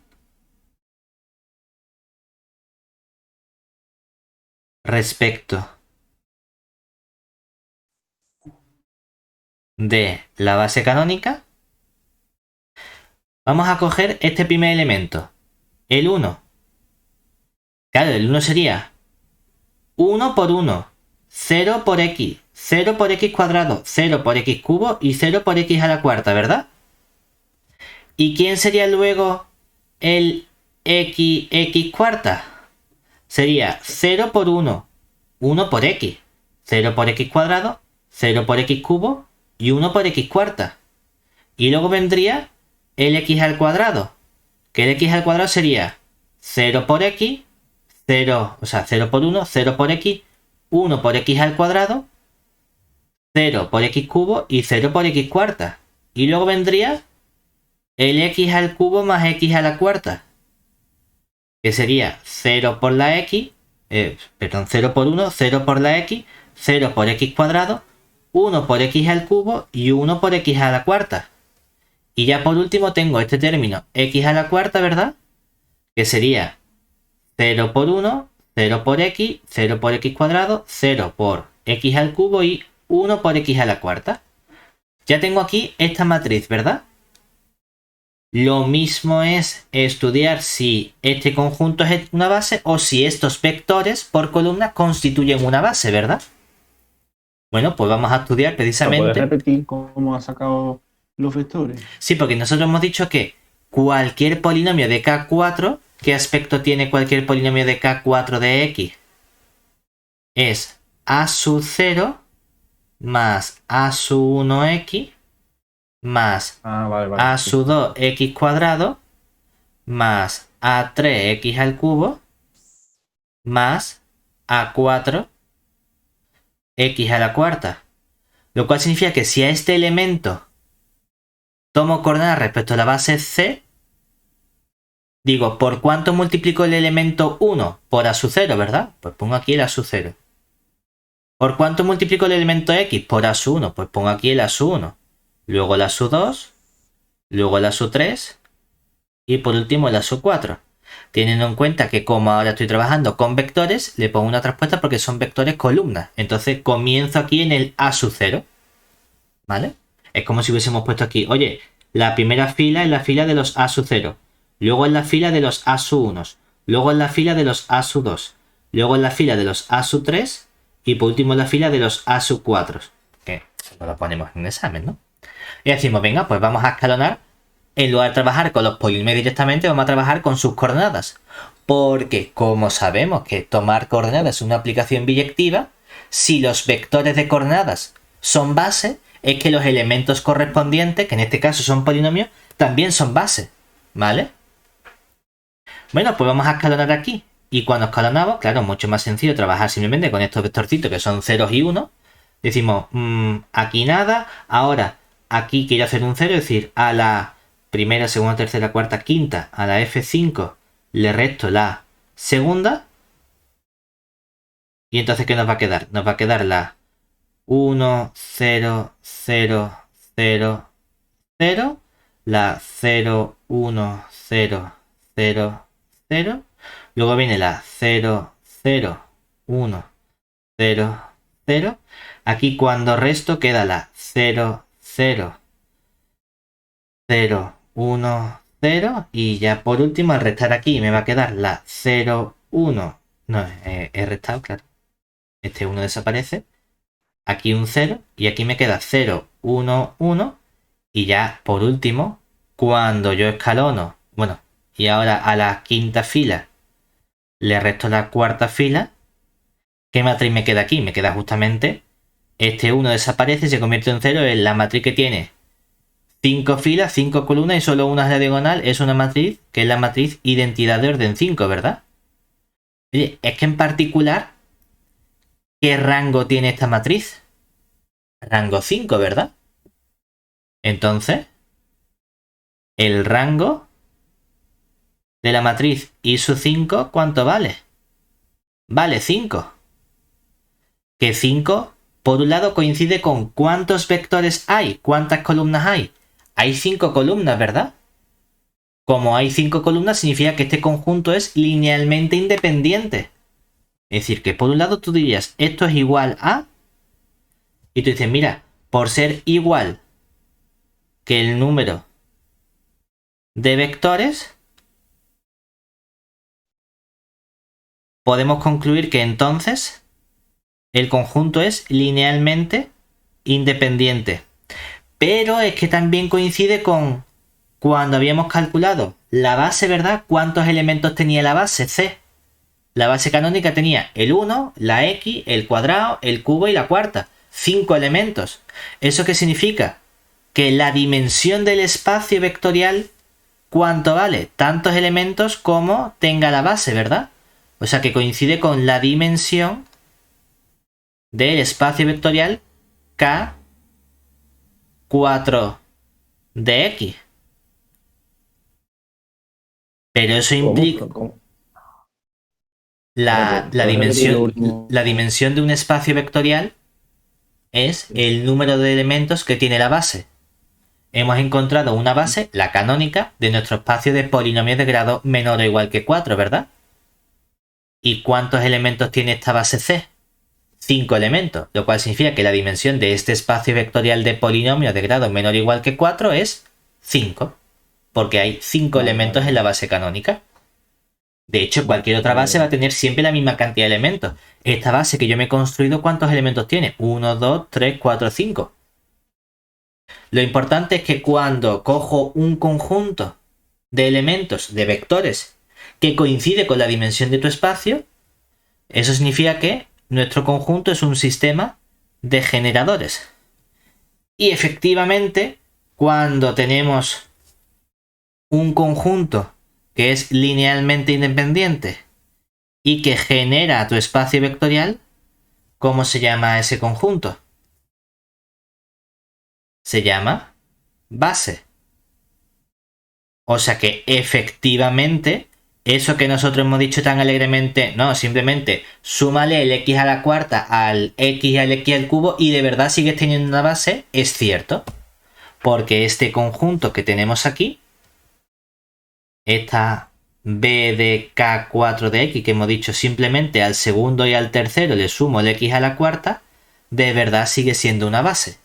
respecto de la base canónica. Vamos a coger este primer elemento, el 1. Claro, el 1 sería 1 por 1, 0 por x, 0 por x cuadrado, 0 por x cubo y 0 por x a la cuarta, ¿verdad? ¿Y quién sería luego el x cuarta? Sería 0 por 1, 1 por x, 0 por x cuadrado, 0 por x cubo y 1 por x cuarta. Y luego vendría el x al cuadrado, que el x al cuadrado sería 0 por x, 0, o sea, 0 por 1, 0 por x, 1 por x al cuadrado, 0 por x cubo y 0 por x cuarta. Y luego vendría el x al cubo más x a la cuarta, que sería 0 por la x, 0 por 1, 0 por la x, 0 por x cuadrado, 1 por x al cubo y 1 por x a la cuarta. Y ya por último tengo este término x a la cuarta, ¿verdad? Que sería 0 por 1, 0 por x, 0 por x cuadrado, 0 por x al cubo y 1 por x a la cuarta. Ya tengo aquí esta matriz, ¿verdad? Lo mismo es estudiar si este conjunto es una base o si estos vectores por columna constituyen una base, ¿verdad? Bueno, pues vamos a estudiar precisamente... ¿Puedes repetir cómo has sacado los vectores? Sí, porque nosotros hemos dicho que cualquier polinomio de K4, ¿qué aspecto tiene cualquier polinomio de K4 de X? Es A sub 0 más A sub 1X más A sub 2X cuadrado más A3X al cubo más A4X a la cuarta. Lo cual significa que si a este elemento tomo coordenadas respecto a la base C, digo, ¿por cuánto multiplico el elemento 1? Por A sub 0, ¿verdad? Pues pongo aquí el A sub 0. ¿Por cuánto multiplico el elemento X? Por A sub 1. Pues pongo aquí el A sub 1. Luego el A sub 2. Luego el A sub 3. Y por último el A sub 4. Teniendo en cuenta que como ahora estoy trabajando con vectores, le pongo una respuesta porque son vectores columnas. Entonces comienzo aquí en el A sub 0. ¿Vale? Es como si hubiésemos puesto aquí, oye, la primera fila es la fila de los A sub 0. Luego en la fila de los A sub 1. Luego en la fila de los A sub 2. Luego en la fila de los A sub 3. Y por último en la fila de los A sub 4. Que no lo ponemos en el examen, ¿no? Y decimos, venga, pues vamos a escalonar. En lugar de trabajar con los polinomios directamente, vamos a trabajar con sus coordenadas. Porque, como sabemos que tomar coordenadas es una aplicación biyectiva, si los vectores de coordenadas son base, es que los elementos correspondientes, que en este caso son polinomios, también son base. ¿Vale? Bueno, pues vamos a escalonar aquí. Y cuando escalonamos, claro, mucho más sencillo trabajar simplemente con estos vectorcitos que son ceros y 1. Decimos, aquí nada. Ahora, aquí quiero hacer un 0, es decir, a la primera, segunda, tercera, cuarta, quinta, a la F5 le resto la segunda. Y entonces, ¿qué nos va a quedar? Nos va a quedar la 1, 0, 0, 0, 0, la 0, 1, 0, 0, 0. Luego viene la 0, 0, 1, 0, 0. Aquí cuando resto queda la 0, 0, 0, 1, 0. Y ya por último al restar aquí me va a quedar la 0, 1. No, he restado, claro. Este 1 desaparece. Aquí un 0 y aquí me queda 0, 1, 1. Y ya por último, cuando yo escalono, bueno, y ahora a la quinta fila le resto la cuarta fila, ¿qué matriz me queda aquí? Me queda justamente este 1 desaparece y se convierte en 0 en la matriz que tiene 5 filas, 5 columnas y solo una es la diagonal. Es una matriz que es la matriz identidad de orden 5, ¿verdad? Oye, es que en particular, ¿qué rango tiene esta matriz? Rango 5, ¿verdad? Entonces, el rango de la matriz I sub 5, ¿cuánto vale? Vale 5. Que 5, por un lado, coincide con cuántos vectores hay, cuántas columnas hay. Hay 5 columnas, ¿verdad? Como hay 5 columnas, significa que este conjunto es linealmente independiente. Es decir, que por un lado tú dirías, esto es igual a... Y tú dices, mira, por ser igual que el número de vectores, podemos concluir que entonces el conjunto es linealmente independiente. Pero es que también coincide con cuando habíamos calculado la base, ¿verdad? ¿Cuántos elementos tenía la base C? La base canónica tenía el 1, la X, el cuadrado, el cubo y la cuarta. 5 elementos. ¿Eso qué significa? Que la dimensión del espacio vectorial, ¿cuánto vale? Tantos elementos como tenga la base, ¿verdad? O sea que coincide con la dimensión del espacio vectorial K4 de X. Pero eso implica... ¿Cómo? La dimensión de un espacio vectorial es el número de elementos que tiene la base. Hemos encontrado una base, la canónica, de nuestro espacio de polinomios de grado menor o igual que 4, ¿verdad? ¿Y cuántos elementos tiene esta base C? 5 elementos, lo cual significa que la dimensión de este espacio vectorial de polinomios de grado menor o igual que 4 es 5, porque hay 5 elementos en la base canónica. De hecho, cualquier otra base va a tener siempre la misma cantidad de elementos. Esta base que yo me he construido, ¿cuántos elementos tiene? 1, 2, 3, 4, 5. Lo importante es que cuando cojo un conjunto de elementos, de vectores, que coincide con la dimensión de tu espacio, eso significa que nuestro conjunto es un sistema de generadores. Y efectivamente, cuando tenemos un conjunto que es linealmente independiente y que genera tu espacio vectorial, ¿cómo se llama ese conjunto? Se llama base. O sea que efectivamente, eso que nosotros hemos dicho tan alegremente, no, simplemente súmale el x a la cuarta al x y al x al cubo y de verdad sigues teniendo una base, es cierto. Porque este conjunto que tenemos aquí, esta b de k4 de x que hemos dicho simplemente al segundo y al tercero le sumo el x a la cuarta, de verdad sigue siendo una base.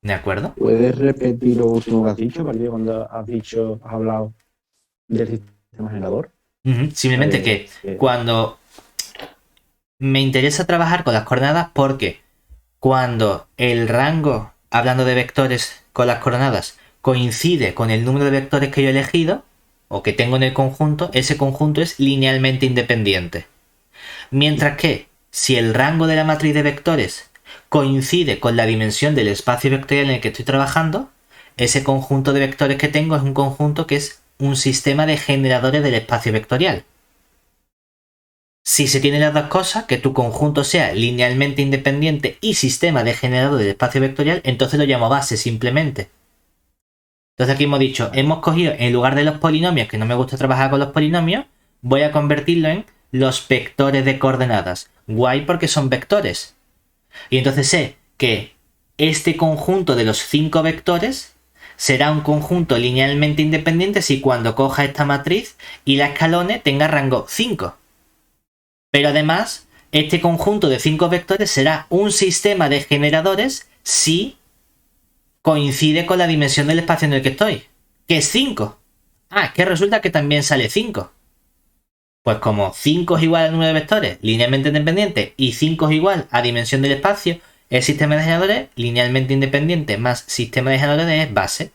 ¿De acuerdo? ¿Puedes repetir lo último que has dicho, cuando has hablado del sistema generador? Simplemente que cuando me interesa trabajar con las coordenadas, porque cuando el rango, hablando de vectores con las coordenadas, coincide con el número de vectores que yo he elegido o que tengo en el conjunto, ese conjunto es linealmente independiente. Mientras que si el rango de la matriz de vectores coincide con la dimensión del espacio vectorial en el que estoy trabajando, ese conjunto de vectores que tengo es un conjunto que es un sistema de generadores del espacio vectorial. Si se tienen las dos cosas, que tu conjunto sea linealmente independiente y sistema de generador del espacio vectorial, entonces lo llamo base simplemente. Entonces aquí hemos dicho, hemos cogido, en lugar de los polinomios, que no me gusta trabajar con los polinomios, voy a convertirlo en los vectores de coordenadas. Guay porque son vectores. Y entonces sé que este conjunto de los 5 vectores será un conjunto linealmente independiente si cuando coja esta matriz y la escalone tenga rango 5. Pero además, este conjunto de 5 vectores será un sistema de generadores si coincide con la dimensión del espacio en el que estoy, que es 5. Ah, es que resulta que también sale 5. Pues como 5 es igual al número de vectores linealmente independiente y 5 es igual a dimensión del espacio, el sistema de generadores linealmente independiente más sistema de generadores es base.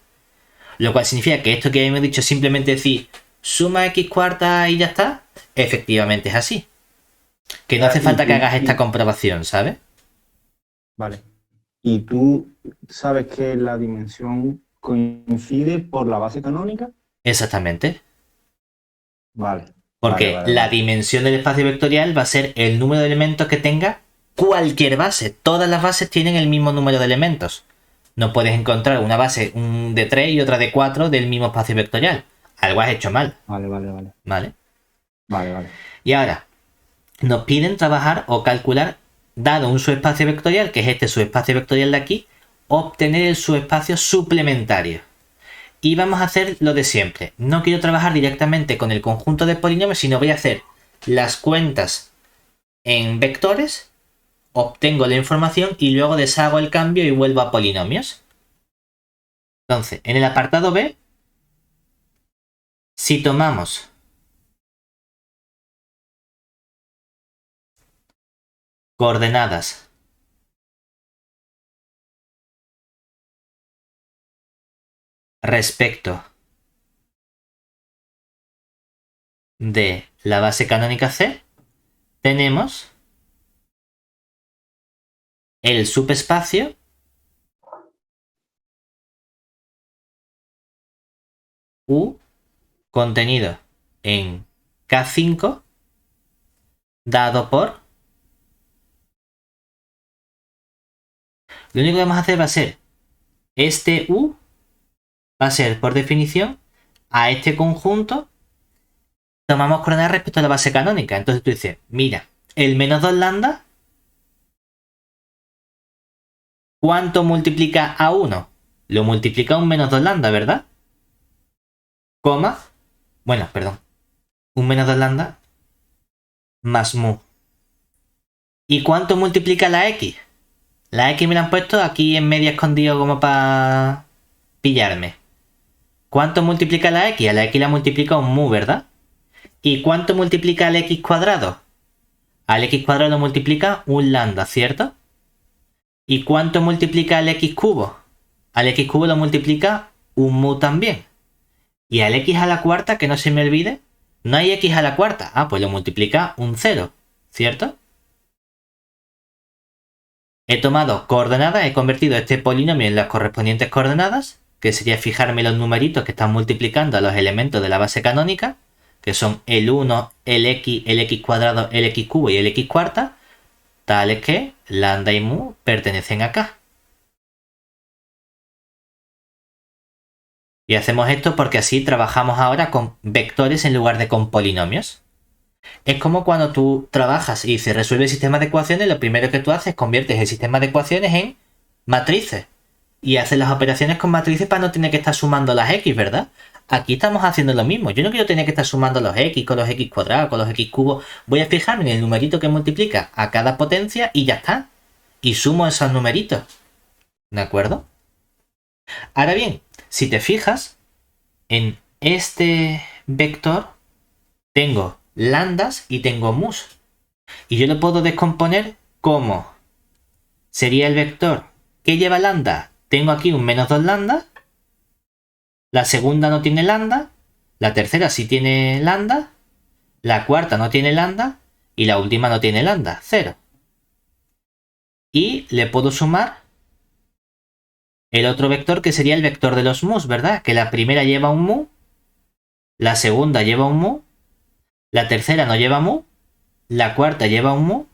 Lo cual significa que esto que hemos dicho simplemente decir suma x cuarta y ya está, efectivamente es así. Que no hace falta que hagas esta comprobación, ¿sabes? Vale. ¿Y tú sabes que la dimensión coincide por la base canónica? Exactamente. Vale. Porque la dimensión del espacio vectorial va a ser el número de elementos que tenga cualquier base. Todas las bases tienen el mismo número de elementos. No puedes encontrar una base de 3 y otra de 4 del mismo espacio vectorial. Algo has hecho mal. Vale. Y ahora, nos piden trabajar o calcular, dado un subespacio vectorial, que es este subespacio vectorial de aquí, obtener el subespacio suplementario. Y vamos a hacer lo de siempre. No quiero trabajar directamente con el conjunto de polinomios, sino voy a hacer las cuentas en vectores obtengo la información y luego deshago el cambio y vuelvo a polinomios. Entonces, en el apartado B, si tomamos coordenadas respecto de la base canónica C, tenemos el subespacio U contenido en K5 dado por... Lo único que vamos a hacer va a ser este U va a ser por definición a este conjunto tomamos coordenadas respecto a la base canónica. Entonces tú dices, mira, el menos 2 lambda, ¿cuánto multiplica a 1? Lo multiplica un menos 2 lambda, ¿verdad? Coma, bueno, perdón, un menos 2 lambda más mu. ¿Y cuánto multiplica la X? La X me la han puesto aquí en medio escondido como para pillarme. ¿Cuánto multiplica la X? A la X la multiplica un mu, ¿verdad? ¿Y cuánto multiplica al X cuadrado? Al X cuadrado lo multiplica un lambda, ¿cierto? ¿Y cuánto multiplica al X cubo? Al X cubo lo multiplica un mu también. Y al X a la cuarta, que no se me olvide, no hay X a la cuarta. Ah, pues lo multiplica un 0, ¿cierto? He tomado coordenadas, he convertido este polinomio en las correspondientes coordenadas, que sería fijarme los numeritos que están multiplicando a los elementos de la base canónica, que son el 1, el X cuadrado, el X cubo y el X cuarta, tales que lambda y mu pertenecen acá. Y hacemos esto porque así trabajamos ahora con vectores en lugar de con polinomios. Es como cuando tú trabajas y se resuelve el sistema de ecuaciones, lo primero que tú haces es conviertes el sistema de ecuaciones en matrices. Y haces las operaciones con matrices para no tener que estar sumando las X, ¿verdad? Aquí estamos haciendo lo mismo. Yo no quiero tener que estar sumando los X con los X cuadrados, con los X cubos. Voy a fijarme en el numerito que multiplica a cada potencia y ya está. Y sumo esos numeritos. ¿De acuerdo? Ahora bien, si te fijas, en este vector tengo lambdas y tengo mus. Y yo lo puedo descomponer como sería el vector que lleva lambda. Tengo aquí un menos 2 lambda. La segunda no tiene lambda. La tercera sí tiene lambda. La cuarta no tiene lambda. Y la última no tiene lambda, 0. Y le puedo sumar el otro vector que sería el vector de los mus, ¿verdad? Que la primera lleva un mu. La segunda lleva un mu. La tercera no lleva mu. La cuarta lleva un mu.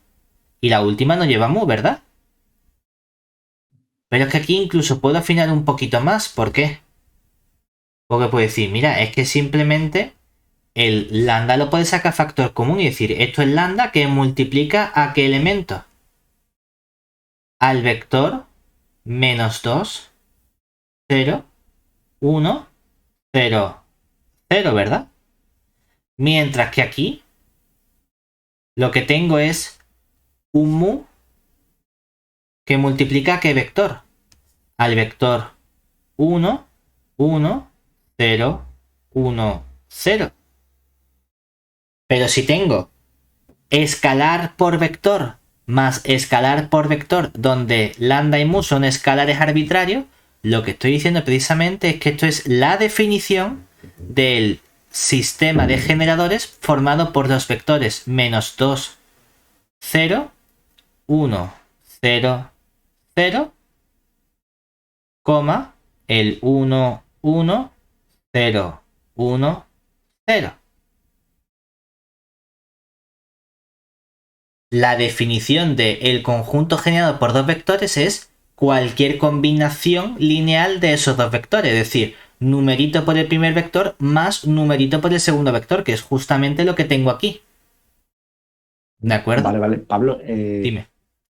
Y la última no lleva mu, ¿verdad? Pero es que aquí incluso puedo afinar un poquito más. ¿Por qué? Porque puedo decir, mira, es que simplemente el lambda lo puede sacar factor común y decir, esto es lambda que multiplica a qué elemento. Al vector menos 2, 0, 1, 0, 0, ¿verdad? Mientras que aquí lo que tengo es un mu que multiplica a qué vector. Al vector 1, 1, 0, 1, 0. Pero si tengo escalar por vector más escalar por vector, donde lambda y mu son escalares arbitrarios, lo que estoy diciendo precisamente es que esto es la definición del sistema de generadores formado por los vectores menos 2, 0, 1, 0, 0, coma, el 1, 1, 0, 1, 0. La definición del conjunto generado por dos vectores es cualquier combinación lineal de esos dos vectores, es decir, numerito por el primer vector más numerito por el segundo vector, que es justamente lo que tengo aquí. ¿De acuerdo? Vale, vale. Pablo, dime.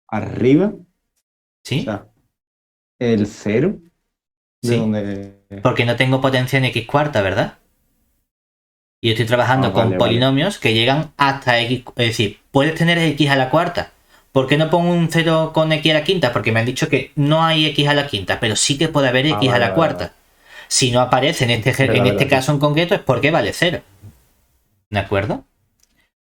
Arriba, ¿Sí? o sea, el 0, de ¿Sí? donde... Porque no tengo potencia en x cuarta, ¿verdad? Y estoy trabajando con vale, polinomios que llegan hasta x, es decir, puedes tener x a la cuarta, ¿Por qué no pongo un 0 con x a la quinta? Porque me han dicho que no hay x a la quinta, pero sí que puede haber x a la cuarta. Si no aparece en este caso en concreto es porque vale 0. ¿De acuerdo?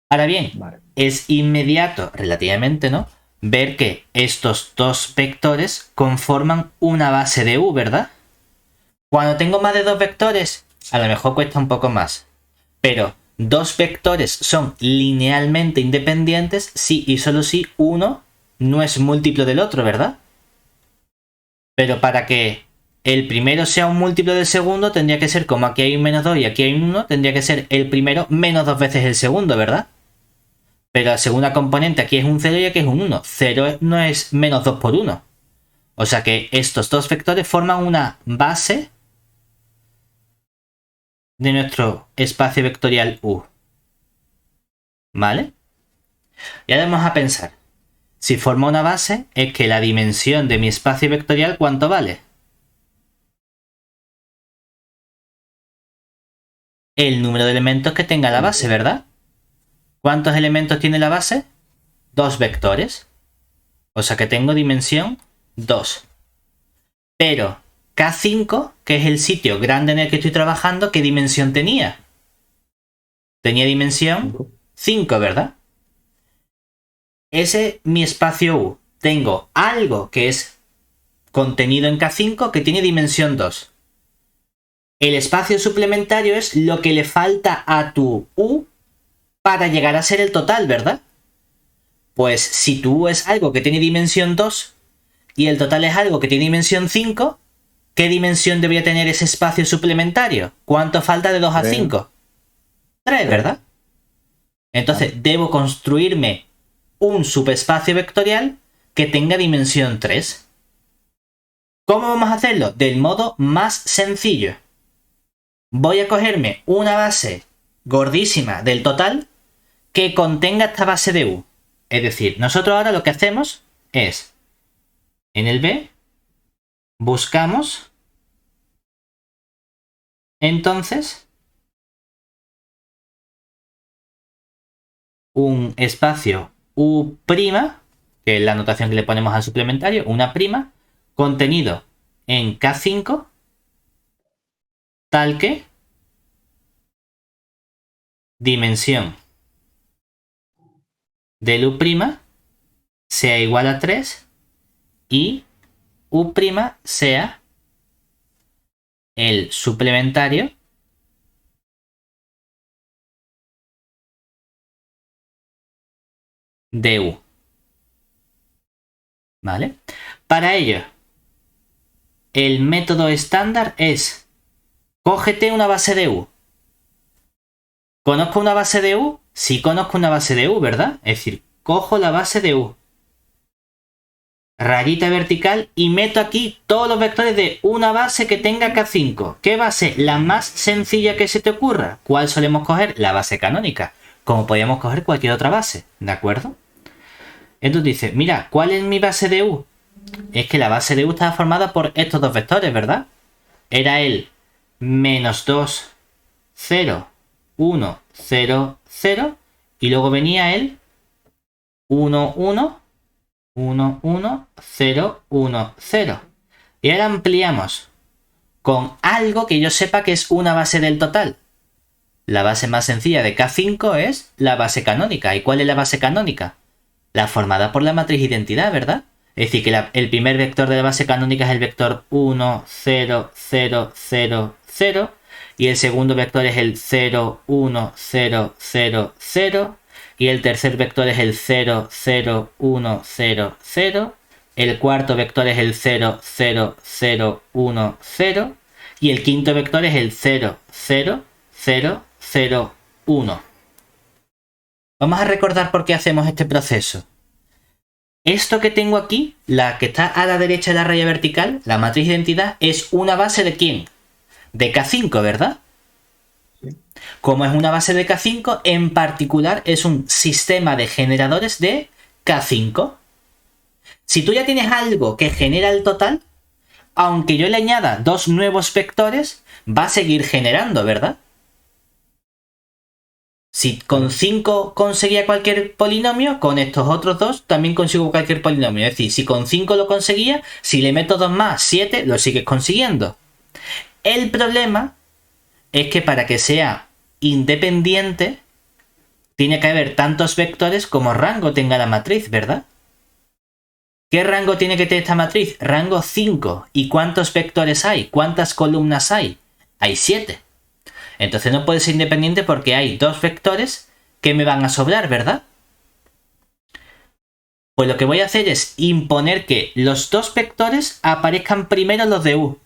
Ahora bien, es inmediato, relativamente, ¿no?, ver que estos dos vectores conforman una base de u, ¿verdad? Cuando tengo más de dos vectores, a lo mejor cuesta un poco más. Pero dos vectores son linealmente independientes si y solo si uno no es múltiplo del otro, ¿verdad? Pero para que el primero sea un múltiplo del segundo, tendría que ser, como aquí hay un menos 2 y aquí hay un 1, tendría que ser el primero menos 2 veces el segundo, ¿verdad? Pero la segunda componente aquí es un 0 y aquí es un 1. 0 no es menos 2 por 1. O sea que estos dos vectores forman una base de nuestro espacio vectorial U. ¿Vale? Y ahora vamos a pensar. Si forma una base, es que la dimensión de mi espacio vectorial, ¿cuánto vale? El número de elementos que tenga la base, ¿verdad? ¿Cuántos elementos tiene la base? 2 vectores. O sea que tengo dimensión 2. Pero K5, que es el sitio grande en el que estoy trabajando, ¿qué dimensión tenía? Tenía dimensión 5, ¿verdad? Ese es mi espacio U. Tengo algo que es contenido en K5 que tiene dimensión 2. El espacio suplementario es lo que le falta a tu U para llegar a ser el total, ¿verdad? Pues si tu U es algo que tiene dimensión 2 y el total es algo que tiene dimensión 5, ¿qué dimensión debería tener ese espacio suplementario? ¿Cuánto falta de 2 a 5? 3, ¿verdad? Entonces debo construirme un subespacio vectorial que tenga dimensión 3. ¿Cómo vamos a hacerlo? Del modo más sencillo. Voy a cogerme una base gordísima del total que contenga esta base de U. Es decir, nosotros ahora lo que hacemos es, en el B, buscamos, entonces, un espacio U', que es la notación que le ponemos al suplementario, una prima, contenido en K5, tal que dimensión del U' sea igual a 3 y U' sea el suplementario de U. ¿Vale? Para ello, el método estándar es: cógete una base de U. ¿Conozco una base de U? Sí, conozco una base de U, ¿verdad? Es decir, cojo la base de U, rayita vertical, y meto aquí todos los vectores de una base que tenga K5. ¿Qué base? La más sencilla que se te ocurra. ¿Cuál solemos coger? La base canónica. Como podríamos coger cualquier otra base, ¿de acuerdo? Entonces dice, mira, ¿cuál es mi base de U? Es que la base de U estaba formada por estos dos vectores, ¿verdad? Era el menos 2, 0, 1, 0, 0, y luego venía el 1, 1, 1, 1, 0, 1, 0. Y ahora ampliamos con algo que yo sepa que es una base del total. La base más sencilla de K5 es la base canónica. ¿Y cuál es la base canónica? La formada por la matriz identidad, ¿verdad? Es decir, que el primer vector de la base canónica es el vector 1, 0, 0, 0, 0. Y el segundo vector es el 0, 1, 0, 0, 0. Y el tercer vector es el 0, 0, 1, 0, 0. El cuarto vector es el 0, 0, 0, 1, 0. Y el quinto vector es el 0, 0, 0, 0, 1. Vamos a recordar por qué hacemos este proceso. Esto que tengo aquí, la que está a la derecha de la raya vertical, la matriz de identidad, es una base de ¿quién? De K5, ¿verdad? Sí. Como es una base de K5, en particular es un sistema de generadores de K5. Si tú ya tienes algo que genera el total, aunque yo le añada dos nuevos vectores, va a seguir generando, ¿verdad? Si con 5 conseguía cualquier polinomio, con estos otros dos también consigo cualquier polinomio. Es decir, si con 5 lo conseguía, si le meto 2 más, 7, lo sigues consiguiendo. El problema es que para que sea independiente, tiene que haber tantos vectores como rango tenga la matriz, ¿verdad? ¿Qué rango tiene que tener esta matriz? Rango 5. ¿Y cuántos vectores hay? ¿Cuántas columnas hay? Hay 7. Entonces no puede ser independiente porque hay 2 vectores que me van a sobrar, ¿verdad? Pues lo que voy a hacer es imponer que los 2 vectores aparezcan primero los de U.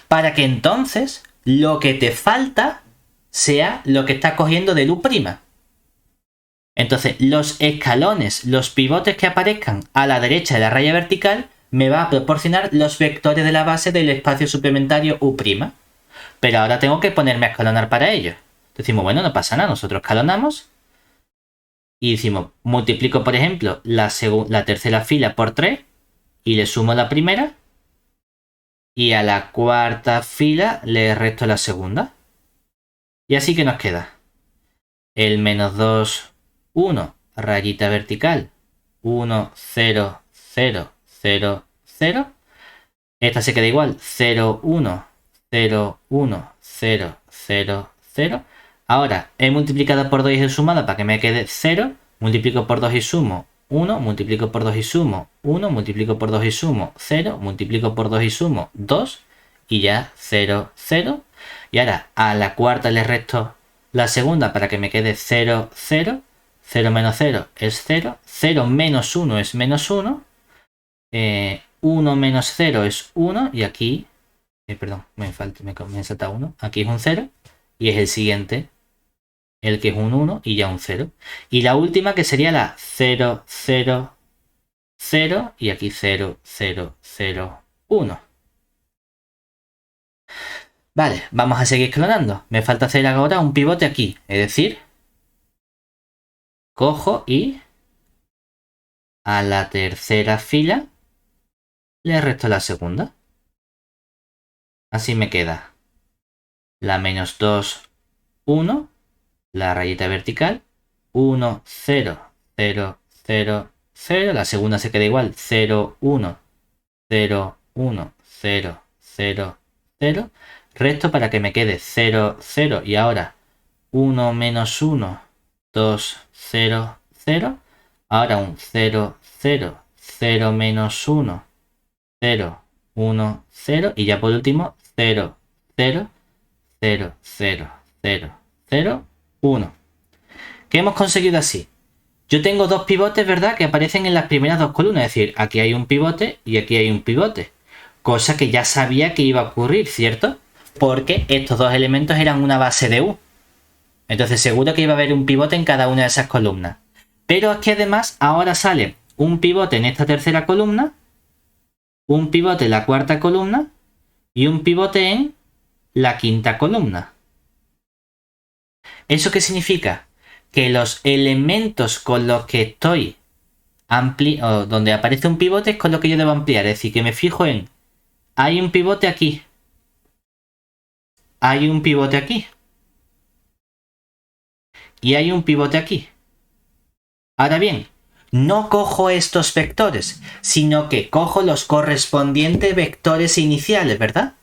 Para que entonces lo que te falta sea lo que está cogiendo del U'. Entonces los escalones, los pivotes que aparezcan a la derecha de la raya vertical me va a proporcionar los vectores de la base del espacio suplementario U'. Pero ahora tengo que ponerme a escalonar para ello. Decimos, bueno, no pasa nada, nosotros escalonamos y decimos, multiplico por ejemplo la tercera fila por 3 y le sumo la primera y a la cuarta fila le resto la segunda. Y así que nos queda el menos 2, 1, rayita vertical, 1, 0, 0, 0, 0. Esta se queda igual, 0, 1, 0, 1, 0, 0, 0. Ahora he multiplicado por 2 y he sumado para que me quede 0. Multiplico por 2 y sumo 1. Multiplico por 2 y sumo 1. Multiplico por 2 y sumo 0. Multiplico por 2 y sumo 2. Y ya 0, 0. Y ahora a la cuarta le resto la segunda para que me quede 0, 0. 0 menos 0 es 0. 0 menos 1 es menos 1. 1 menos 0 es 1. Y aquí, perdón, me salta 1. Aquí es un 0. Y es el siguiente, el que es un 1 y ya un 0. Y la última que sería la 0, 0, 0. Y aquí 0, 0, 0, 1. Vale, vamos a seguir clonando. Me falta hacer ahora un pivote aquí. Es decir, cojo y a la tercera fila le resto la segunda. Así me queda la menos 2, 1, la rayita vertical, 1, 0, 0, 0, 0. La segunda se queda igual, 0, 1, 0, 1, 0, 0, 0. Resto para que me quede 0, 0 y ahora 1 menos 1, 2, 0, 0. Ahora un 0, 0, 0 menos 1, 0, 1, 0. Y ya por último 0, 0, 0, 0, 0, 0, 1. ¿Qué hemos conseguido así? Yo tengo 2 pivotes, ¿verdad? Que aparecen en las primeras 2 columnas. Es decir, aquí hay un pivote y aquí hay un pivote. Cosa que ya sabía que iba a ocurrir, ¿cierto? Porque estos 2 elementos eran una base de U. Entonces seguro que iba a haber un pivote en cada una de esas columnas. Pero aquí además ahora sale un pivote en esta tercera columna, un pivote en la cuarta columna y un pivote en la quinta columna. ¿Eso qué significa? Que los elementos con los que estoy o donde aparece un pivote es con lo que yo debo ampliar. Es decir, que me fijo en, hay un pivote aquí, hay un pivote aquí y hay un pivote aquí. Ahora bien, no cojo estos vectores, sino que cojo los correspondientes vectores iniciales, ¿verdad?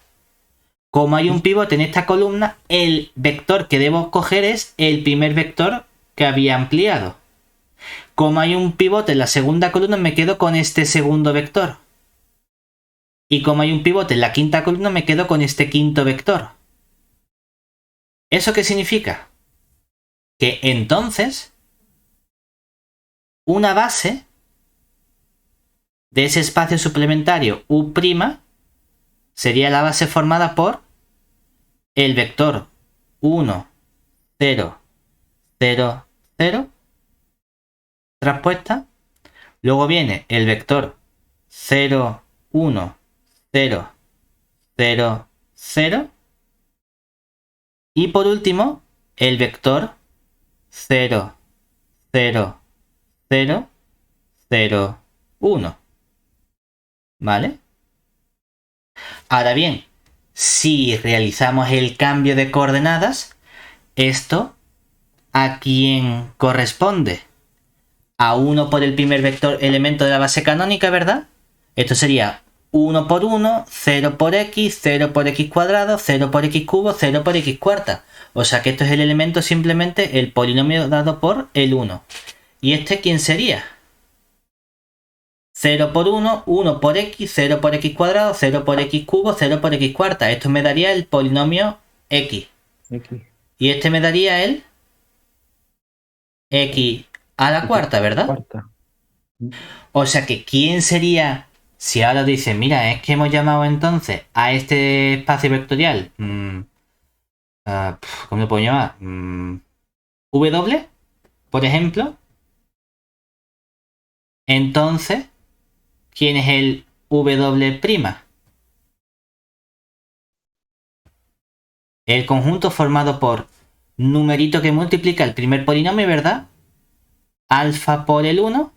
Como hay un pivote en esta columna, el vector que debo coger es el primer vector que había ampliado. Como hay un pivote en la segunda columna, me quedo con este segundo vector. Y como hay un pivote en la quinta columna, me quedo con este quinto vector. ¿Eso qué significa? Que entonces una base de ese espacio suplementario U' sería la base formada por el vector 1, 0, 0, 0, traspuesta. Luego viene el vector 0, 1, 0, 0, 0. Y por último, el vector 0, 0, 0, 0, 1. ¿Vale? Ahora bien, si realizamos el cambio de coordenadas, esto ¿a quién corresponde? A 1 por el primer vector elemento de la base canónica, ¿verdad? Esto sería 1 por 1, 0 por x, 0 por x cuadrado, 0 por x cubo, 0 por x cuarta. O sea que esto es el elemento simplemente el polinomio dado por el 1. ¿Y este quién sería? 0 por 1, 1 por x, 0 por x cuadrado, 0 por x cubo, 0 por x cuarta. Esto me daría el polinomio x. Y este me daría el x a la cuarta, ¿verdad? O sea que ¿quién sería? Si ahora dicen, mira, es que hemos llamado entonces a este espacio vectorial, ¿cómo lo puedo llamar? W, por ejemplo. Entonces, ¿quién es el W'? El conjunto formado por numerito que multiplica el primer polinomio, ¿verdad? Alfa por el 1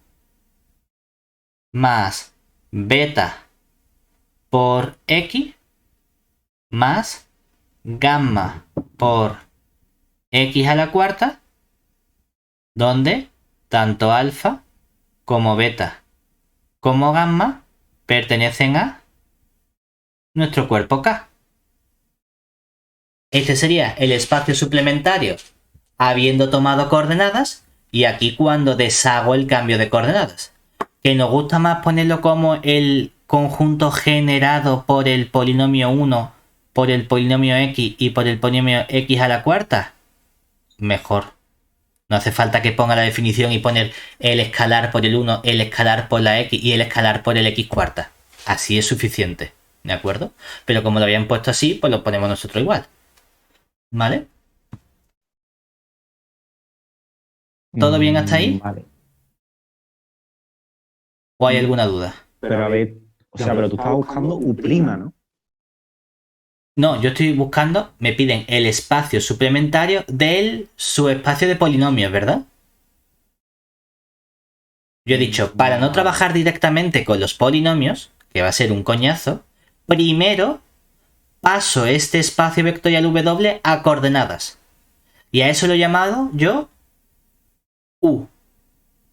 más beta por x más gamma por x a la cuarta, donde tanto alfa como beta como gamma pertenecen a nuestro cuerpo K. Este sería el espacio suplementario habiendo tomado coordenadas, y aquí cuando deshago el cambio de coordenadas. Que nos gusta más ponerlo como el conjunto generado por el polinomio 1, por el polinomio x y por el polinomio x a la cuarta. Mejor. No hace falta que ponga la definición y poner el escalar por el 1, el escalar por la x y el escalar por el x cuarta. Así es suficiente, ¿de acuerdo? Pero como lo habían puesto así, pues lo ponemos nosotros igual. ¿Vale? ¿Todo bien hasta ahí? Vale. ¿O hay alguna duda? Pero a ver, o sea, pero tú estabas buscando U', ¿no? No, yo estoy buscando, me piden el espacio suplementario del subespacio de polinomios, ¿verdad? Yo he dicho, para no trabajar directamente con los polinomios, que va a ser un coñazo, primero paso este espacio vectorial W a coordenadas. Y a eso lo he llamado yo U.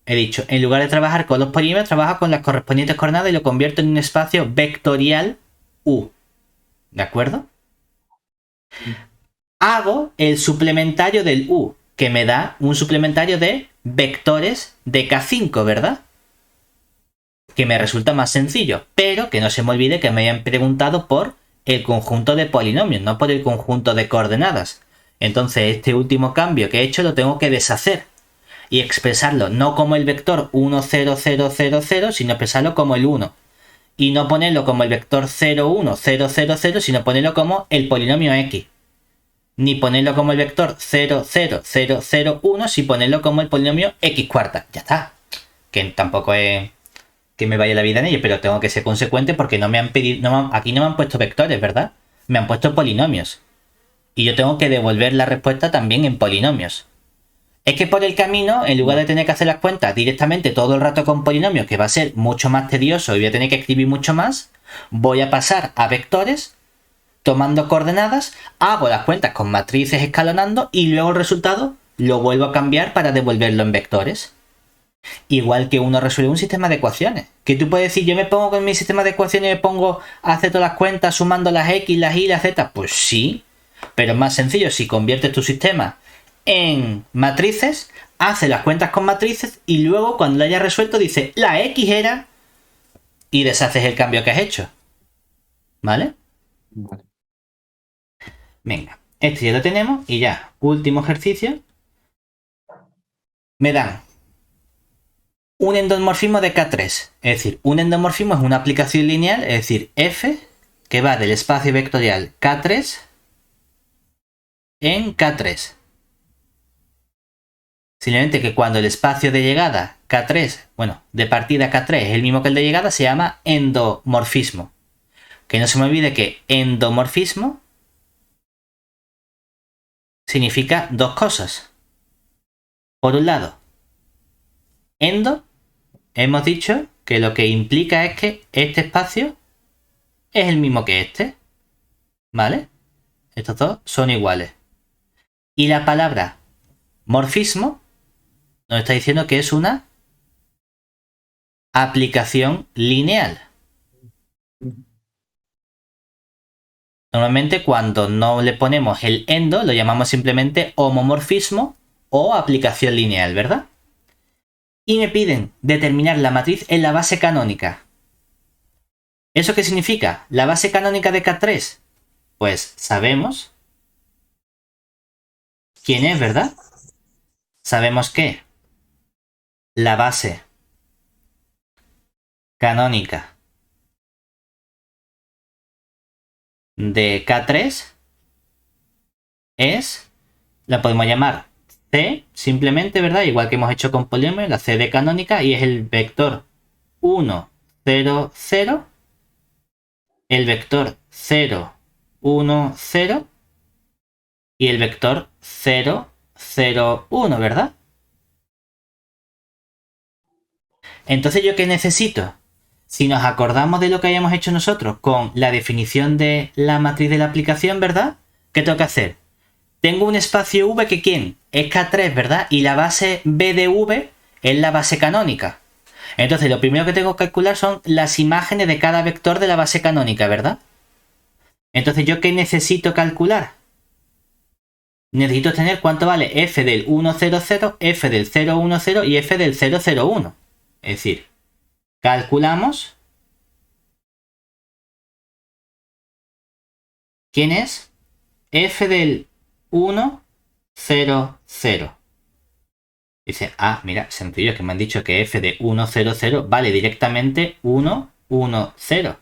He dicho, en lugar de trabajar con los polinomios, trabajo con las correspondientes coordenadas y lo convierto en un espacio vectorial U. ¿De acuerdo? Hago el suplementario del U, que me da un suplementario de vectores de K5, ¿verdad? Que me resulta más sencillo, pero que no se me olvide que me hayan preguntado por el conjunto de polinomios, no por el conjunto de coordenadas. Entonces este último cambio que he hecho lo tengo que deshacer y expresarlo no como el vector 1, 0, 0, 0, 0, sino expresarlo como el 1. Y no ponerlo como el vector 0, 1, 0, 0, 0, sino ponerlo como el polinomio x. Ni ponerlo como el vector 0, 0, 0, 0, 1, sino ponerlo como el polinomio x cuarta. Ya está. Que tampoco es que me vaya la vida en ello, pero tengo que ser consecuente porque no me han pedido, aquí no me han puesto vectores, ¿verdad? Me han puesto polinomios. Y yo tengo que devolver la respuesta también en polinomios. Es que por el camino, en lugar de tener que hacer las cuentas directamente todo el rato con polinomios, que va a ser mucho más tedioso y voy a tener que escribir mucho más, voy a pasar a vectores, tomando coordenadas, hago las cuentas con matrices escalonando y luego el resultado lo vuelvo a cambiar para devolverlo en vectores. Igual que uno resuelve un sistema de ecuaciones. Que tú puedes decir, yo me pongo con mi sistema de ecuaciones y me pongo a hacer todas las cuentas sumando las x, las y, las z. Pues sí, pero es más sencillo si conviertes tu sistema en matrices, haces las cuentas con matrices y luego cuando lo hayas resuelto dices, la x era, y deshaces el cambio que has hecho. ¿Vale? Vale. Venga, este ya lo tenemos y ya, último ejercicio. Me dan un endomorfismo de K3. Es decir, un endomorfismo es una aplicación lineal, es decir, f que va del espacio vectorial K3 en K3. Simplemente que cuando el espacio de llegada K3, bueno, de partida K3 es el mismo que el de llegada, se llama endomorfismo. Que no se me olvide que endomorfismo significa dos cosas. Por un lado, endo, hemos dicho que lo que implica es que este espacio es el mismo que este. ¿Vale? Estos dos son iguales. Y la palabra homomorfismo, nos está diciendo que es una aplicación lineal. Normalmente cuando no le ponemos el endo lo llamamos simplemente homomorfismo o aplicación lineal, ¿verdad? Y me piden determinar la matriz en la base canónica. ¿Eso qué significa? La base canónica de K3. Pues sabemos quién es, ¿verdad? Sabemos que la base canónica de K3 es, la podemos llamar C, simplemente, ¿verdad? Igual que hemos hecho con polinomio, la C de canónica, y es el vector 1, 0, 0, el vector 0, 1, 0 y el vector 0, 0, 1, ¿verdad? Entonces, ¿yo qué necesito? Si nos acordamos de lo que hayamos hecho nosotros con la definición de la matriz de la aplicación, ¿verdad? ¿Qué tengo que hacer? Tengo un espacio V que ¿quién? Es K3, ¿verdad? Y la base B de V es la base canónica. Entonces, lo primero que tengo que calcular son las imágenes de cada vector de la base canónica, ¿verdad? Entonces, ¿yo qué necesito calcular? Necesito tener cuánto vale f del 1, 0, 0, f del 0, 1, 0 y f del 0, 0, 1. Es decir, calculamos quién es f del 1, 0, 0. Dice, mira, sencillo, es que me han dicho que f de 1, 0, 0 vale directamente 1, 1, 0.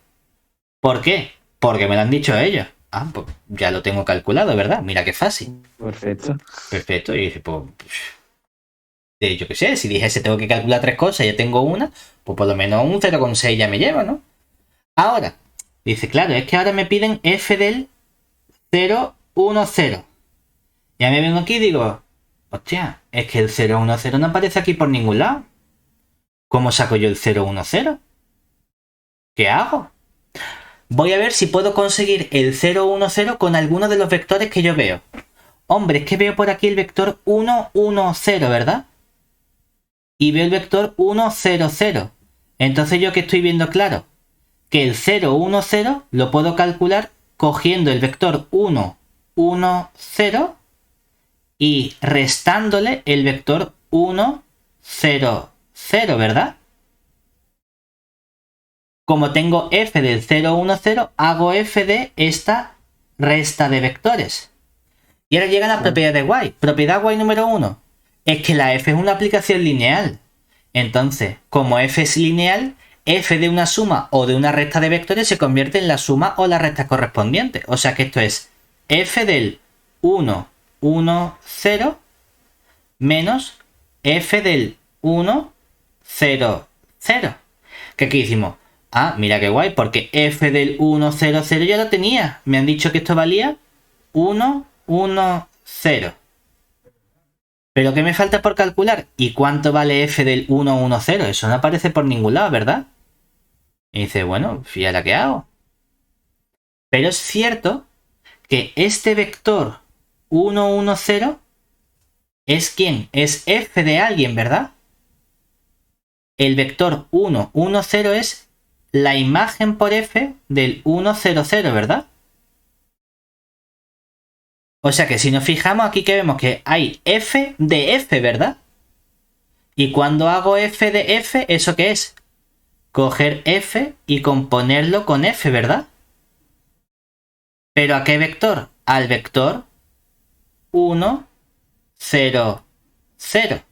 ¿Por qué? Porque me lo han dicho ellos. Pues ya lo tengo calculado, ¿verdad? Mira qué fácil. Perfecto. Perfecto. Y dice, pues yo qué sé, si dijese tengo que calcular 3 cosas y ya tengo una, pues por lo menos un 0,6 ya me lleva, ¿no? Ahora, dice, claro, es que ahora me piden f del 0, 1, 0. Ya me vengo aquí y digo, hostia, es que el 0, 1, 0 no aparece aquí por ningún lado. ¿Cómo saco yo el 0, 1, 0? ¿Qué hago? Voy a ver si puedo conseguir el 0, 1, 0 con alguno de los vectores que yo veo. Hombre, es que veo por aquí el vector 1, 1, 0, ¿verdad? Y veo el vector 1, 0, 0. Entonces, ¿yo qué estoy viendo claro? Que el 0, 1, 0 lo puedo calcular cogiendo el vector 1, 1, 0 y restándole el vector 1, 0, 0, ¿verdad? Como tengo f del 0, 1, 0, hago f de esta resta de vectores. Y ahora llega la propiedad de y. Propiedad y número 1. Es que la f es una aplicación lineal. Entonces, como f es lineal, f de una suma o de una resta de vectores se convierte en la suma o la resta correspondiente. O sea que esto es f del 1, 1, 0 menos f del 1, 0, 0. Que aquí decimos, mira qué guay, porque f del 1, 0, 0 ya lo tenía. Me han dicho que esto valía 1, 1, 0. ¿Pero qué me falta por calcular? ¿Y cuánto vale f del 1, 1, 0? Eso no aparece por ningún lado, ¿verdad? Y dice, bueno, fíjate qué hago. Pero es cierto que este vector 1, 1, 0 es ¿quién? Es f de alguien, ¿verdad? El vector 1, 1, 0 es la imagen por f del 1, 0, 0, ¿verdad? O sea que si nos fijamos aquí que vemos que hay f de f, ¿verdad? Y cuando hago f de f, ¿eso qué es? Coger f y componerlo con f, ¿verdad? ¿Pero a qué vector? Al vector 1, 0, 0.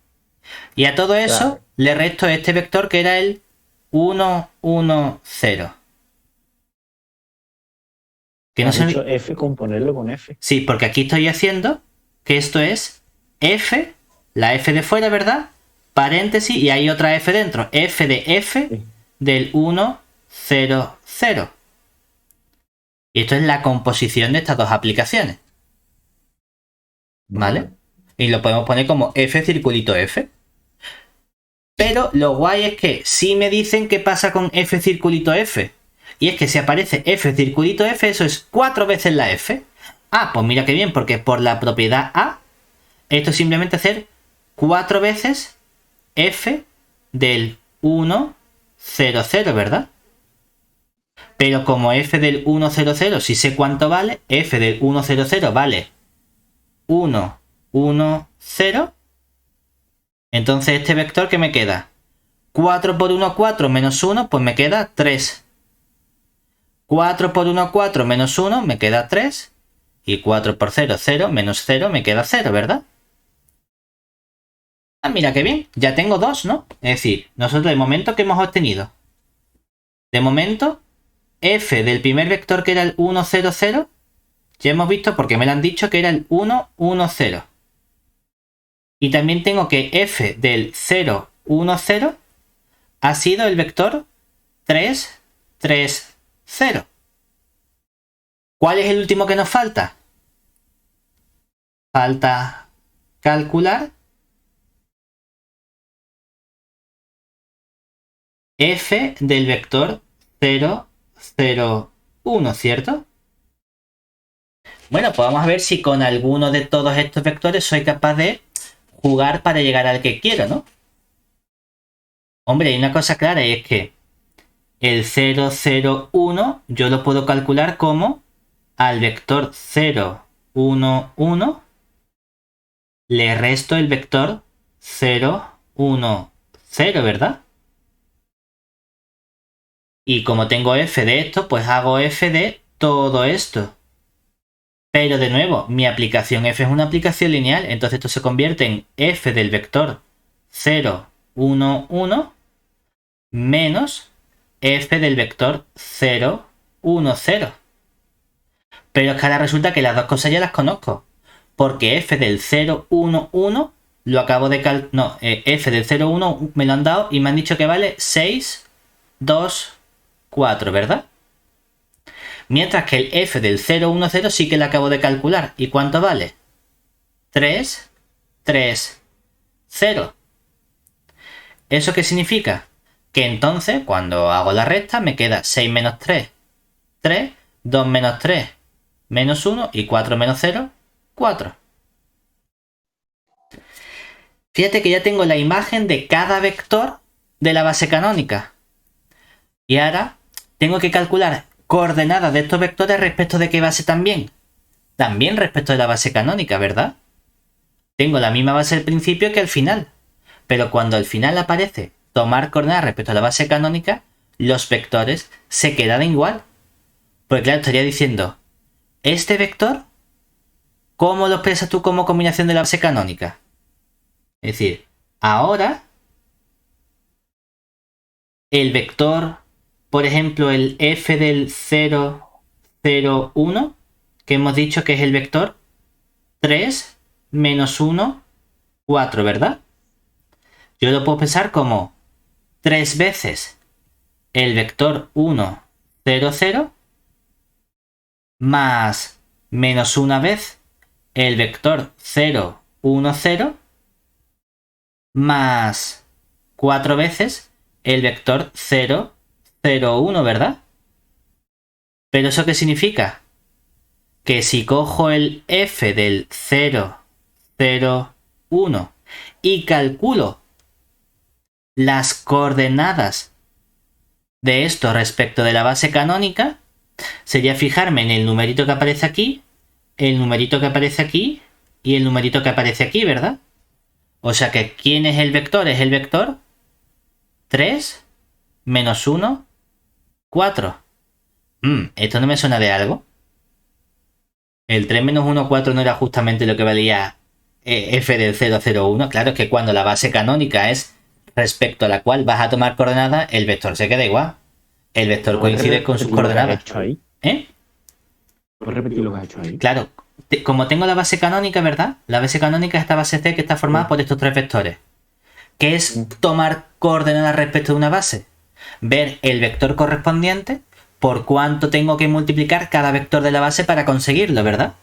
Y a todo eso le resto este vector que era el 1, 1, 0. Que no se dicho f componerlo con f. Sí, porque aquí estoy haciendo que esto es f, la f de fuera, ¿verdad? Paréntesis y hay otra f dentro. F de f sí. Del 1, 0, 0. Y esto es la composición de estas dos aplicaciones. ¿Vale? Y lo podemos poner como f circulito f. Pero lo guay es que si me dicen qué pasa con f circulito f. Y es que si aparece f circulito f, eso es 4 veces la f. Pues mira qué bien, porque por la propiedad A, esto es simplemente hacer 4 veces f del 1, 0, 0, ¿verdad? Pero como f del 1, 0, 0, si sé cuánto vale, f del 1, 0, 0 vale 1, 1, 0. Entonces este vector, ¿qué me queda? 4 por 1, 4 menos 1, pues me queda 3. 4 por 1, 4 menos 1 me queda 3. Y 4 por 0, 0 menos 0 me queda 0, ¿verdad? Ah, mira qué bien. Ya tengo 2, ¿no? Es decir, nosotros de momento, ¿qué hemos obtenido? De momento, f del primer vector que era el 1, 0, 0, ya hemos visto porque me lo han dicho que era el 1, 1, 0. Y también tengo que f del 0, 1, 0 ha sido el vector 3, 3, 0. ¿Cuál es el último que nos falta? Falta calcular f del vector 0, 0, 1, ¿cierto? Bueno, pues vamos a ver si con alguno de todos estos vectores soy capaz de jugar para llegar al que quiero, ¿no? Hombre, hay una cosa clara y es que el 0, 0, 1 yo lo puedo calcular como al vector 0, 1, 1 le resto el vector 0, 1, 0, ¿verdad? Y como tengo f de esto, pues hago f de todo esto. Pero de nuevo, mi aplicación f es una aplicación lineal, entonces esto se convierte en f del vector 0, 1, 1 menos f del vector 0, 1, 0. Pero es que ahora resulta que las dos cosas ya las conozco. Porque f del 0, 1, 1 lo acabo de calcular. No, f del 0, 1 me lo han dado y me han dicho que vale 6, 2, 4, ¿verdad? Mientras que el f del 0, 1, 0 sí que lo acabo de calcular. ¿Y cuánto vale? 3, 3, 0. ¿Eso qué significa? Que entonces, cuando hago la resta, me queda 6 menos 3, 3, 2 menos 3, menos 1 y 4 menos 0, 4. Fíjate que ya tengo la imagen de cada vector de la base canónica. Y ahora tengo que calcular coordenadas de estos vectores respecto de qué base también. También respecto de la base canónica, ¿verdad? Tengo la misma base al principio que al final. Pero cuando al final aparece tomar coordenadas respecto a la base canónica, los vectores se quedan igual. Porque claro, estaría diciendo, este vector, ¿cómo lo expresas tú como combinación de la base canónica? Es decir, ahora el vector, por ejemplo, el f del 0, 0, 1, que hemos dicho que es el vector 3, menos 1, 4, ¿verdad? Yo lo puedo pensar como 3 veces el vector 1, 0, 0, más menos una vez el vector 0, 1, 0, más 4 veces el vector 0, 0, 1, ¿verdad? ¿Pero eso qué significa? Que si cojo el f del 0, 0, 1 y calculo las coordenadas de esto respecto de la base canónica, sería fijarme en el numerito que aparece aquí, el numerito que aparece aquí y el numerito que aparece aquí, ¿verdad? O sea que ¿quién es el vector? Es el vector 3 menos 1, 4. ¿Esto no me suena de algo? El 3 menos 1, 4 no era justamente lo que valía f del 0, 0, 1. Claro, es que cuando la base canónica es respecto a la cual vas a tomar coordenadas, el vector se queda igual. El vector coincide con sus coordenadas. ¿Eh? ¿Puedes repetir lo que has hecho ahí? Claro, como tengo la base canónica, ¿verdad? La base canónica es esta base C que está formada por estos tres vectores. ¿Qué es tomar coordenadas respecto de una base? Ver el vector correspondiente por cuánto tengo que multiplicar cada vector de la base para conseguirlo, ¿verdad?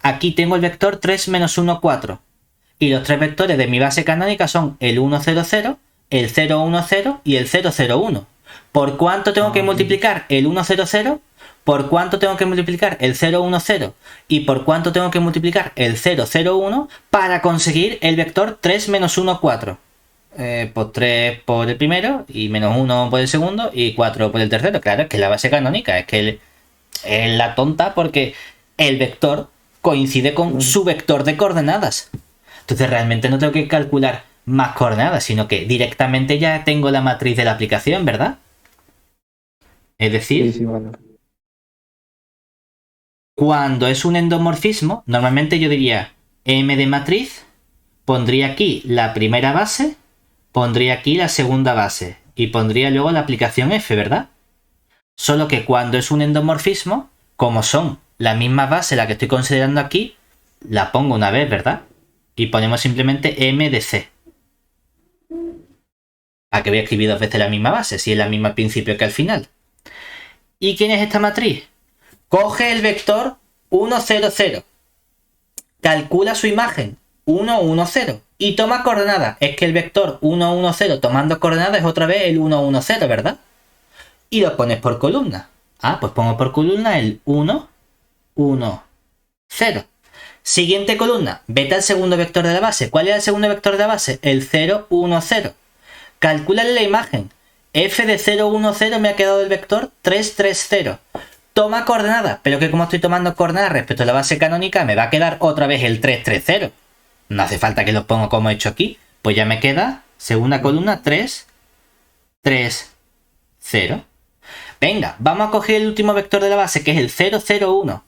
Aquí tengo el vector 3 menos 1, 4. Y los tres vectores de mi base canónica son el 1, 0, 0, el 0, 1, 0 y el 0, 0, 1. ¿Por cuánto tengo que multiplicar el 1, 0, 0? ¿por cuánto tengo que multiplicar el 0, 1, 0? ¿Y por cuánto tengo que multiplicar el 0, 0, 1 para conseguir el vector 3, menos 1, 4? Pues 3 por el primero y menos 1 por el segundo y 4 por el tercero. Claro, es que la base canónica es que es la tonta porque el vector coincide con su vector de coordenadas. Entonces realmente no tengo que calcular más coordenadas, sino que directamente ya tengo la matriz de la aplicación, ¿verdad? Es decir, Sí, vale. cuando es un endomorfismo, normalmente yo diría M de matriz, pondría aquí la primera base, pondría aquí la segunda base y pondría luego la aplicación F, ¿verdad? Solo que cuando es un endomorfismo, como son la misma base la que estoy considerando aquí, la pongo una vez, ¿verdad? Y ponemos simplemente M de C. ¿A qué voy a escribir dos veces la misma base? Si es la misma al principio que al final. ¿Y quién es esta matriz? Coge el vector 1, 0, 0. Calcula su imagen 1, 1, 0. Y toma coordenadas. Es que el vector 1, 1, 0 tomando coordenadas es otra vez el 1, 1, 0, ¿verdad? Y lo pones por columna. Ah, pues pongo por columna el 1, 1, 0. Siguiente columna. Vete al segundo vector de la base. ¿Cuál era el segundo vector de la base? El 0, 1, 0. Calcúlale la imagen. F de 0, 1, 0 me ha quedado el vector 3, 3, 0. Toma coordenadas, pero que como estoy tomando coordenadas respecto a la base canónica, me va a quedar otra vez el 3, 3, 0. No hace falta que lo ponga como he hecho aquí. Pues ya me queda, segunda columna, 3, 3, 0. Venga, vamos a coger el último vector de la base, que es el 0, 0, 1.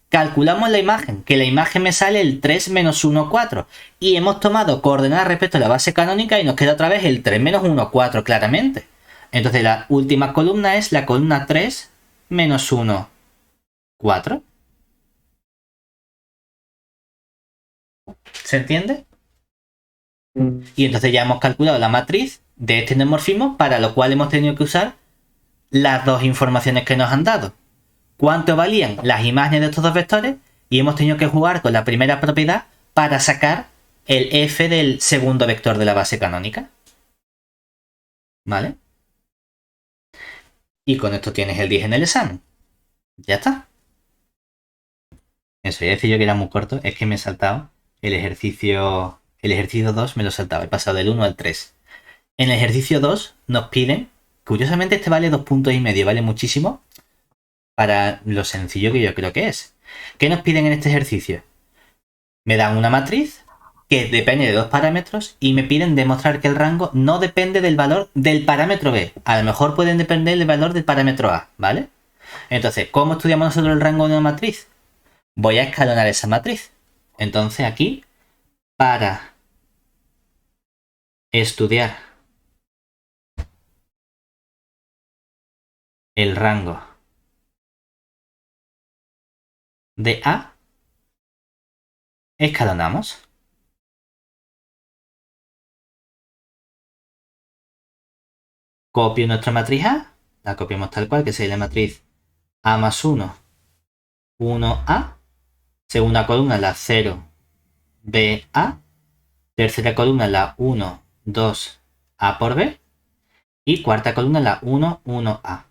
Calculamos la imagen, que la imagen me sale el 3 menos 1, 4. Y hemos tomado coordenadas respecto a la base canónica y nos queda otra vez el 3 menos 1, 4, claramente. Entonces la última columna es la columna 3 menos 1, 4. ¿Se entiende? Y entonces ya hemos calculado la matriz de este endomorfismo, para lo cual hemos tenido que usar las dos informaciones que nos han dado. ¿Cuánto valían las imágenes de estos dos vectores? Y hemos tenido que jugar con la primera propiedad para sacar el f del segundo vector de la base canónica. ¿Vale? Y con esto tienes el 10 en el examen. Ya está. Eso, ya decía yo que era muy corto, es que me he saltado el ejercicio 2, me lo he saltado, he pasado del 1 al 3. En el ejercicio 2 nos piden, curiosamente este vale 2,5 puntos, vale muchísimo para lo sencillo que yo creo que es. ¿Qué nos piden en este ejercicio? Me dan una matriz que depende de dos parámetros y me piden demostrar que el rango no depende del valor del parámetro B. A lo mejor pueden depender del valor del parámetro A, ¿vale? Entonces, ¿cómo estudiamos nosotros el rango de una matriz? Voy a escalonar esa matriz. Entonces aquí, para estudiar el rango de A, escalonamos. Copio nuestra matriz A, la copiamos tal cual, que sería la matriz A más 1, 1A. Segunda columna la 0, BA. Tercera columna la 1, 2, A por B. Y cuarta columna la 1, 1A.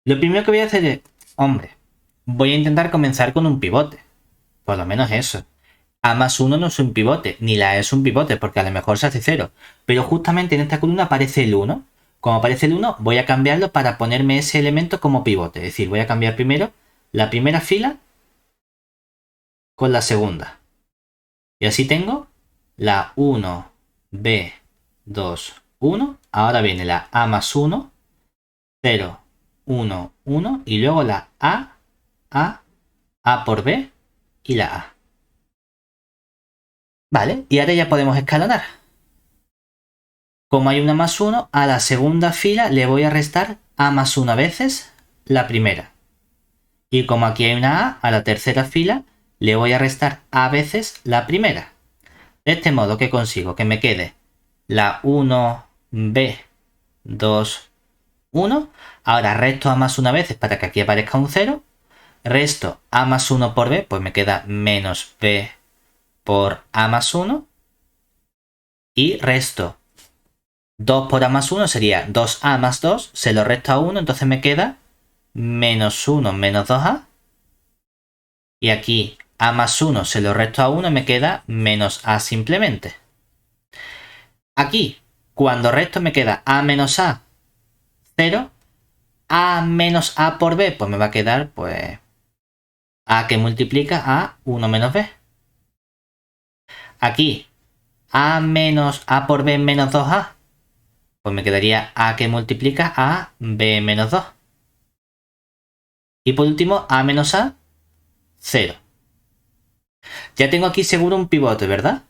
Lo primero que voy a hacer es, hombre, voy a intentar comenzar con un pivote. Por lo menos eso. A más 1 no es un pivote, ni la A es un pivote, porque a lo mejor se hace 0. Pero justamente en esta columna aparece el 1. Como aparece el 1, voy a cambiarlo para ponerme ese elemento como pivote. Es decir, voy a cambiar primero la primera fila con la segunda. Y así tengo la 1, B, 2, 1. Ahora viene la A más 1, 0, 1, 1. Y luego la A por B y la A. Vale, y ahora ya podemos escalonar. Como hay una más 1, a la segunda fila le voy a restar A más 1 veces la primera. Y como aquí hay una A la tercera fila le voy a restar A veces la primera. De este modo, ¿qué consigo? Que me quede la 1B, 2, 1. Ahora resto A más 1 veces para que aquí aparezca un 0. Resto A más 1 por B, pues me queda menos B por A más 1. Y resto 2 por A más 1 sería 2A más 2. Se lo resto a 1, entonces me queda menos 1 menos 2a. Y aquí a más 1 se lo resto a 1 y me queda menos a simplemente. Aquí, cuando resto me queda a menos a 0. A menos a por b, pues me va a quedar pues a que multiplica a 1 menos b. Aquí, a menos a por b menos 2a, pues me quedaría a que multiplica a b menos 2. Y por último, a menos a 0. Ya tengo aquí seguro un pivote, ¿verdad?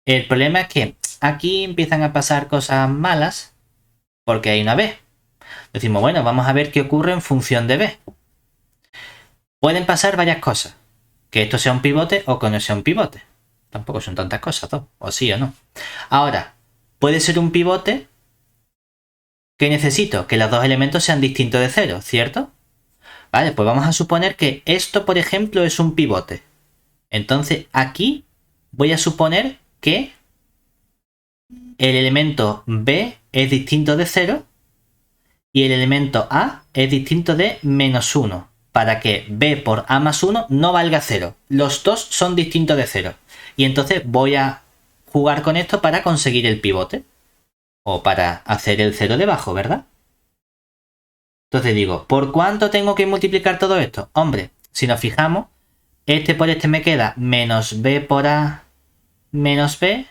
El problema es que aquí empiezan a pasar cosas malas porque hay una b. Decimos, bueno, vamos a ver qué ocurre en función de b. Pueden pasar varias cosas. Que esto sea un pivote o que no sea un pivote. Tampoco son tantas cosas, ¿no? O sí o no. Ahora, puede ser un pivote que necesito que los dos elementos sean distintos de 0, ¿cierto? Vale, pues vamos a suponer que esto, por ejemplo, es un pivote. Entonces, aquí voy a suponer que el elemento b es distinto de 0 y el elemento a es distinto de menos 1. Para que b por a más 1 no valga 0. Los dos son distintos de 0. Y entonces voy a jugar con esto para conseguir el pivote. O para hacer el 0 debajo, ¿verdad? Entonces digo, ¿por cuánto tengo que multiplicar todo esto? Hombre, si nos fijamos, este por este me queda menos b por a menos b.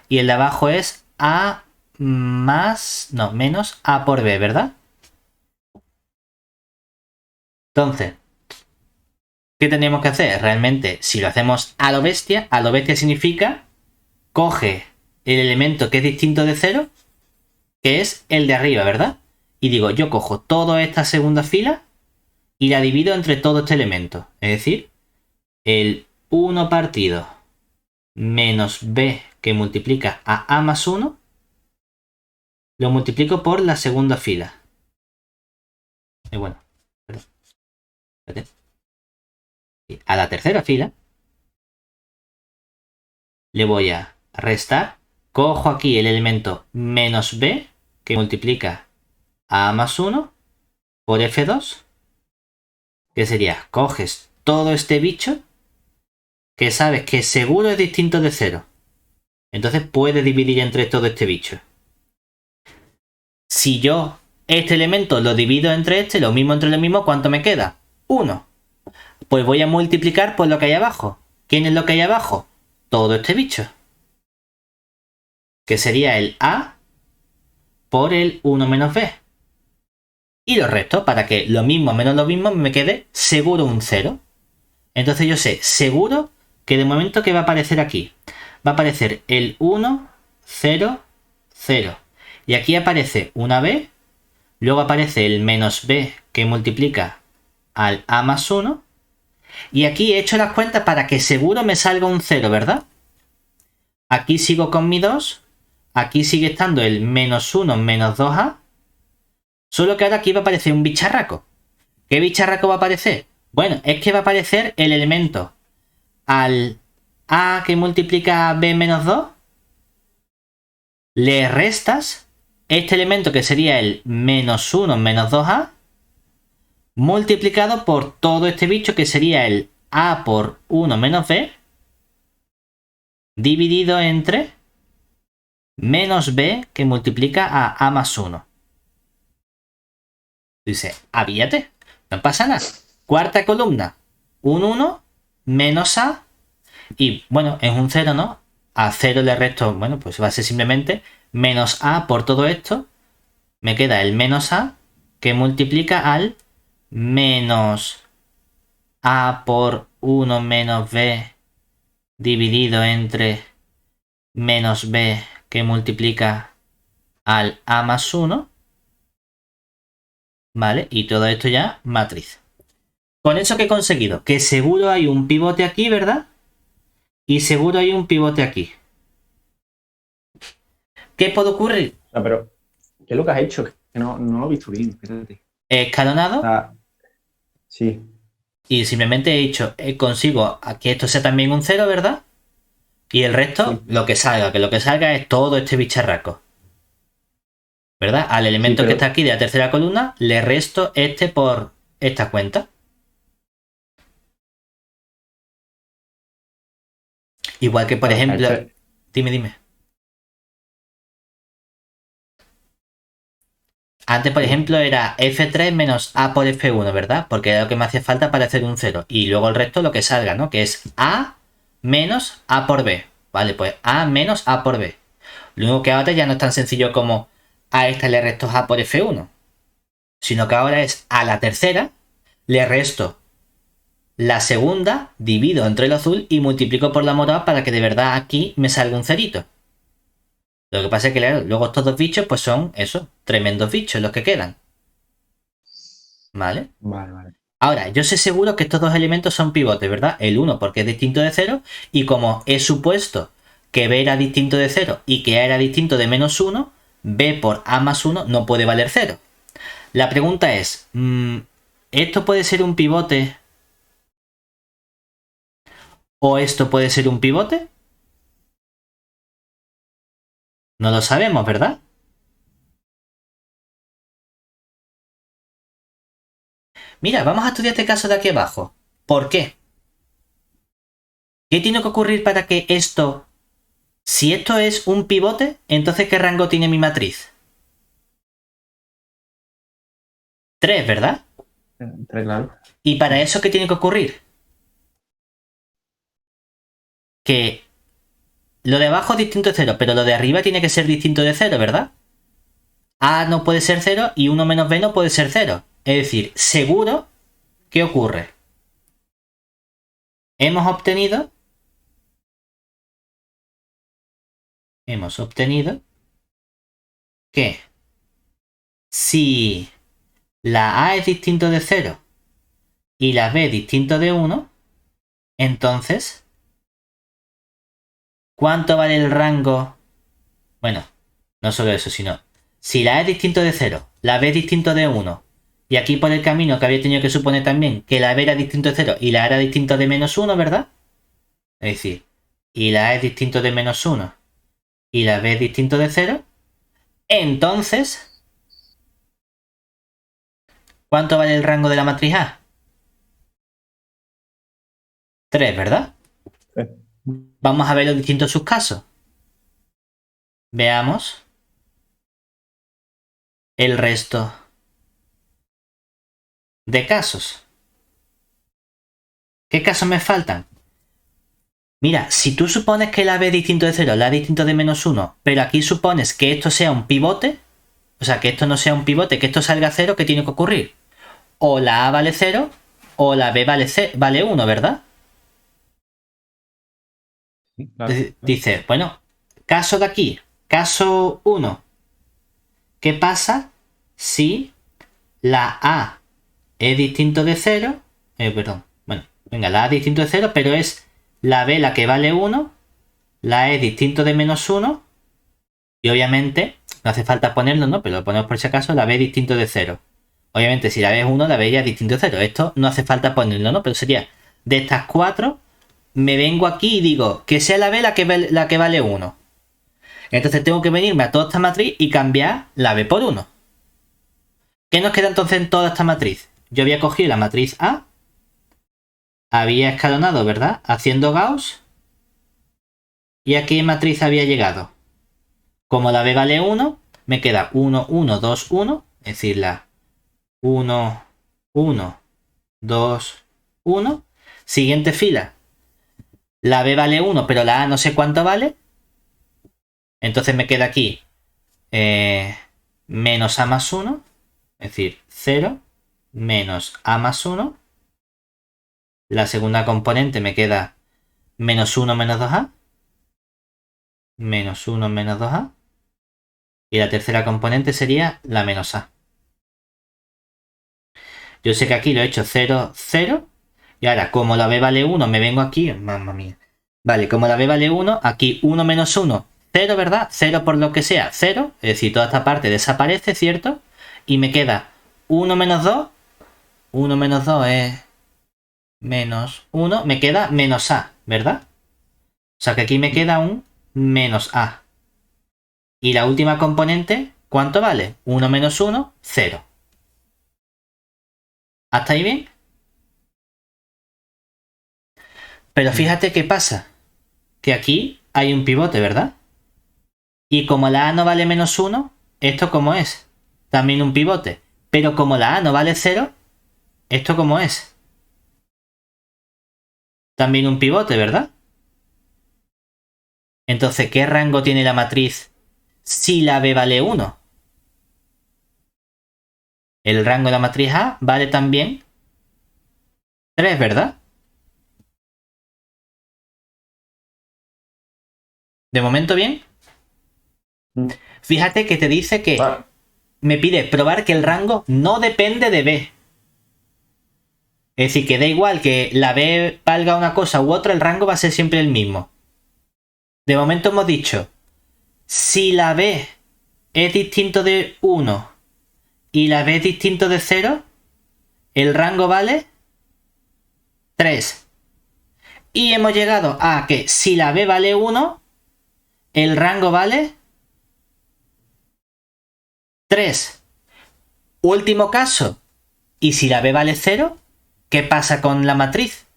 Y el de abajo es a más... no, menos a por b, ¿verdad? Entonces, ¿qué tenemos que hacer? Realmente, si lo hacemos a lo bestia significa coge el elemento que es distinto de 0, que es el de arriba, ¿verdad? Y digo, yo cojo toda esta segunda fila y la divido entre todo este elemento. Es decir, el 1 partido menos b que multiplica a más 1, lo multiplico por la segunda fila. Y bueno, perdón. A la tercera fila le voy a restar. Cojo aquí el elemento menos b que multiplica a más 1 por f2, que sería, coges todo este bicho que sabes que seguro es distinto de 0. Entonces puedes dividir entre todo este bicho. Si yo este elemento lo divido entre este, lo mismo entre lo mismo, ¿cuánto me queda? 1. Pues voy a multiplicar por lo que hay abajo. ¿Quién es lo que hay abajo? Todo este bicho. Que sería el a por el 1 menos b. Y lo resto para que lo mismo menos lo mismo me quede seguro un 0. Entonces yo sé seguro que de momento que va a aparecer aquí. Va a aparecer el 1, 0, 0. Y aquí aparece una b. Luego aparece el menos b que multiplica al a más 1. Y aquí he hecho las cuentas para que seguro me salga un 0, ¿verdad? Aquí sigo con mi 2. Aquí sigue estando el menos 1 menos 2a. Solo que ahora aquí va a aparecer un bicharraco. ¿Qué bicharraco va a aparecer? Bueno, es que va a aparecer el elemento al a que multiplica a b menos 2. Le restas este elemento que sería el menos 1 menos 2a multiplicado por todo este bicho que sería el a por 1 menos b dividido entre menos b que multiplica a más 1. Dice, avíate, no pasa nada. Cuarta columna, un 1 menos a, y bueno, es un 0, ¿no? A 0 le resto, bueno, pues va a ser simplemente menos a por todo esto. Me queda el menos a que multiplica al menos a por 1 menos b dividido entre menos b que multiplica al a más 1. ¿Vale? Y todo esto ya matriz. ¿Con eso qué he conseguido? Que seguro hay un pivote aquí, ¿verdad? Y seguro hay un pivote aquí. ¿Qué puede ocurrir? No, pero, ¿qué es lo que has hecho? Que no lo he visto bien, espérate. Escalonado. Sí. Y simplemente he dicho, consigo que esto sea también un 0, ¿verdad? Y el resto, Sí. lo que salga, que lo que salga es todo este bicharraco. ¿verdad? Al elemento Sí, que pero- está aquí de la tercera columna le resto este por esta cuenta. Igual que, por Claro, ejemplo, dime. Antes, por ejemplo, era F3 menos A por F1, ¿verdad? Porque era lo que me hacía falta para hacer un 0. Y luego el resto lo que salga, ¿no? Que es A menos A por B. Vale, pues A menos A por B. Lo único que ahora ya no es tan sencillo como a esta le resto A por F1. Sino que ahora es a la tercera le resto la segunda, divido entre el azul y multiplico por la morada para que de verdad aquí me salga un cerito. Lo que pasa es que claro, luego estos dos bichos pues son eso, tremendos bichos los que quedan. ¿Vale? Vale. Ahora, yo sé seguro que estos dos elementos son pivotes, ¿verdad? El 1 porque es distinto de 0 y como he supuesto que B era distinto de 0 y que A era distinto de menos 1, B por A más 1 no puede valer 0. La pregunta es, ¿esto puede ser un pivote o esto puede ser un pivote? No lo sabemos, ¿verdad? Mira, vamos a estudiar este caso de aquí abajo. ¿Por qué? ¿Qué tiene que ocurrir para que esto... Si esto es un pivote, entonces ¿qué rango tiene mi matriz? 3, ¿verdad? Claro. ¿Y para eso qué tiene que ocurrir? Que lo de abajo es distinto de 0, pero lo de arriba tiene que ser distinto de 0, ¿verdad? A no puede ser 0 y 1 menos B no puede ser 0. Es decir, seguro, ¿qué ocurre? Hemos obtenido que si la A es distinto de 0 y la B distinto de 1, entonces, ¿cuánto vale el rango? Bueno, no solo eso, sino si la A es distinto de 0, la B es distinto de 1, y aquí por el camino que había tenido que suponer también que la B era distinto de 0 y la A era distinto de menos 1, ¿verdad? Es decir, y la A es distinto de menos 1 y la B es distinto de 0, entonces, ¿cuánto vale el rango de la matriz A? 3, ¿verdad? Vamos a ver los distintos subcasos. Veamos el resto de casos. ¿Qué casos me faltan? Mira, si tú supones que la B es distinto de 0, la A es distinto de menos 1, pero aquí supones que esto sea un pivote, o sea, que esto no sea un pivote, que esto salga 0, ¿qué tiene que ocurrir? O la A vale 0 o la B vale 1, ¿verdad? Claro. Dice, bueno, caso de aquí, caso 1. ¿Qué pasa si la A es distinto de 0? Perdón, bueno, venga, la A es distinto de 0, pero es la B la que vale 1, la E es distinto de menos 1, y obviamente, no hace falta ponerlo, ¿no? Pero lo ponemos por si acaso, la B es distinto de 0. Obviamente, si la B es 1, la B ya es distinto de 0. Esto no hace falta ponerlo, ¿no? Pero sería, de estas 4, me vengo aquí y digo que sea la B la que vale 1. Entonces tengo que venirme a toda esta matriz y cambiar la B por 1. ¿Qué nos queda entonces en toda esta matriz? Yo había cogido la matriz A, había escalonado, ¿verdad? Haciendo Gauss. ¿Y a qué matriz había llegado? Como la B vale 1, me queda 1, 1, 2, 1. Es decir, la 1, 1, 2, 1. Siguiente fila. La B vale 1, pero la A no sé cuánto vale. Entonces me queda aquí menos A más 1. Es decir, 0 menos A más 1. La segunda componente me queda menos 1 menos 2A. Menos 1 menos 2A. Y la tercera componente sería la menos A. Yo sé que aquí lo he hecho 0, 0. Y ahora, como la B vale 1, me vengo aquí. Mamma mía. Vale, como la B vale 1, aquí 1 menos 1, 0, ¿verdad? 0 por lo que sea, 0. Es decir, toda esta parte desaparece, ¿cierto? Y me queda 1 menos 2. 1 menos 2 es menos 1. Me queda menos A, ¿verdad? O sea que aquí me queda un menos A. Y la última componente ¿cuánto vale? 1 menos 1, 0. ¿Hasta ahí bien? Pero fíjate qué pasa. Que aquí hay un pivote, ¿verdad? Y como la A no vale menos 1, ¿esto cómo es? También un pivote. Pero como la A no vale 0, ¿esto cómo es? También un pivote, ¿verdad? Entonces, ¿qué rango tiene la matriz si la B vale 1? El rango de la matriz A vale también 3, ¿verdad? ¿De momento bien? Fíjate que te dice que me pide probar que el rango no depende de B. Es decir, que da igual que la B valga una cosa u otra, el rango va a ser siempre el mismo. De momento hemos dicho, si la B es distinto de 1 y la B es distinto de 0, el rango vale 3. Y hemos llegado a que si la B vale 1, el rango vale 3. Último caso. Y si la B vale 0, ¿qué pasa con la matriz?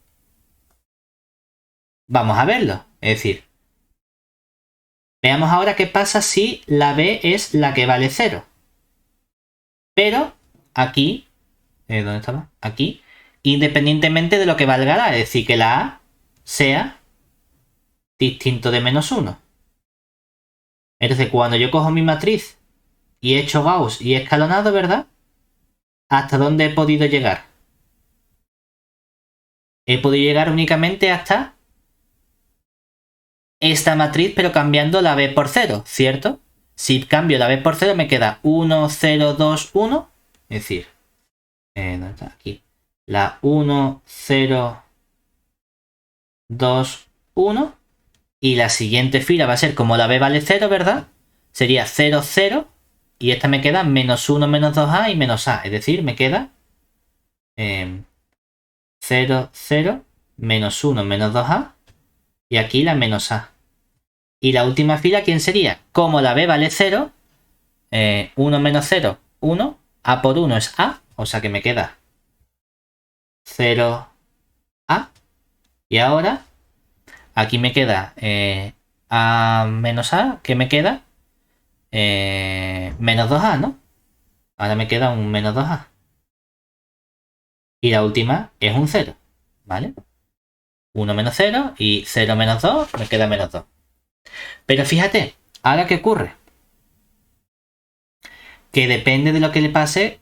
Vamos a verlo. Es decir, veamos ahora qué pasa si la B es la que vale 0. Pero aquí, ¿dónde estaba? Aquí, independientemente de lo que valga la A, es decir, que la A sea distinto de menos 1. Entonces, cuando yo cojo mi matriz y he hecho Gauss y he escalonado, ¿verdad? ¿Hasta dónde he podido llegar? He podido llegar únicamente hasta esta matriz, pero cambiando la B por 0, ¿cierto? Si cambio la B por 0 me queda 1, 0, 2, 1. Es decir, ¿dónde está? Aquí. La 1, 0, 2, 1. Y la siguiente fila va a ser como la B vale 0, ¿verdad? Sería 0, 0. Y esta me queda menos 1, menos 2A y menos A. Es decir, me queda 0, 0, menos 1, menos 2A. Y aquí la menos A. Y la última fila, ¿quién sería? Como la B vale 0, 1 menos 0, 1. A por 1 es A. O sea que me queda 0A. Y ahora, aquí me queda A menos A. ¿Qué me queda? Menos 2A, ¿no? Ahora me queda un menos 2A. Y la última es un 0, ¿vale? 1 menos 0 y 0 menos 2 me queda menos 2. Pero fíjate, ahora qué ocurre. Que depende de lo que le pase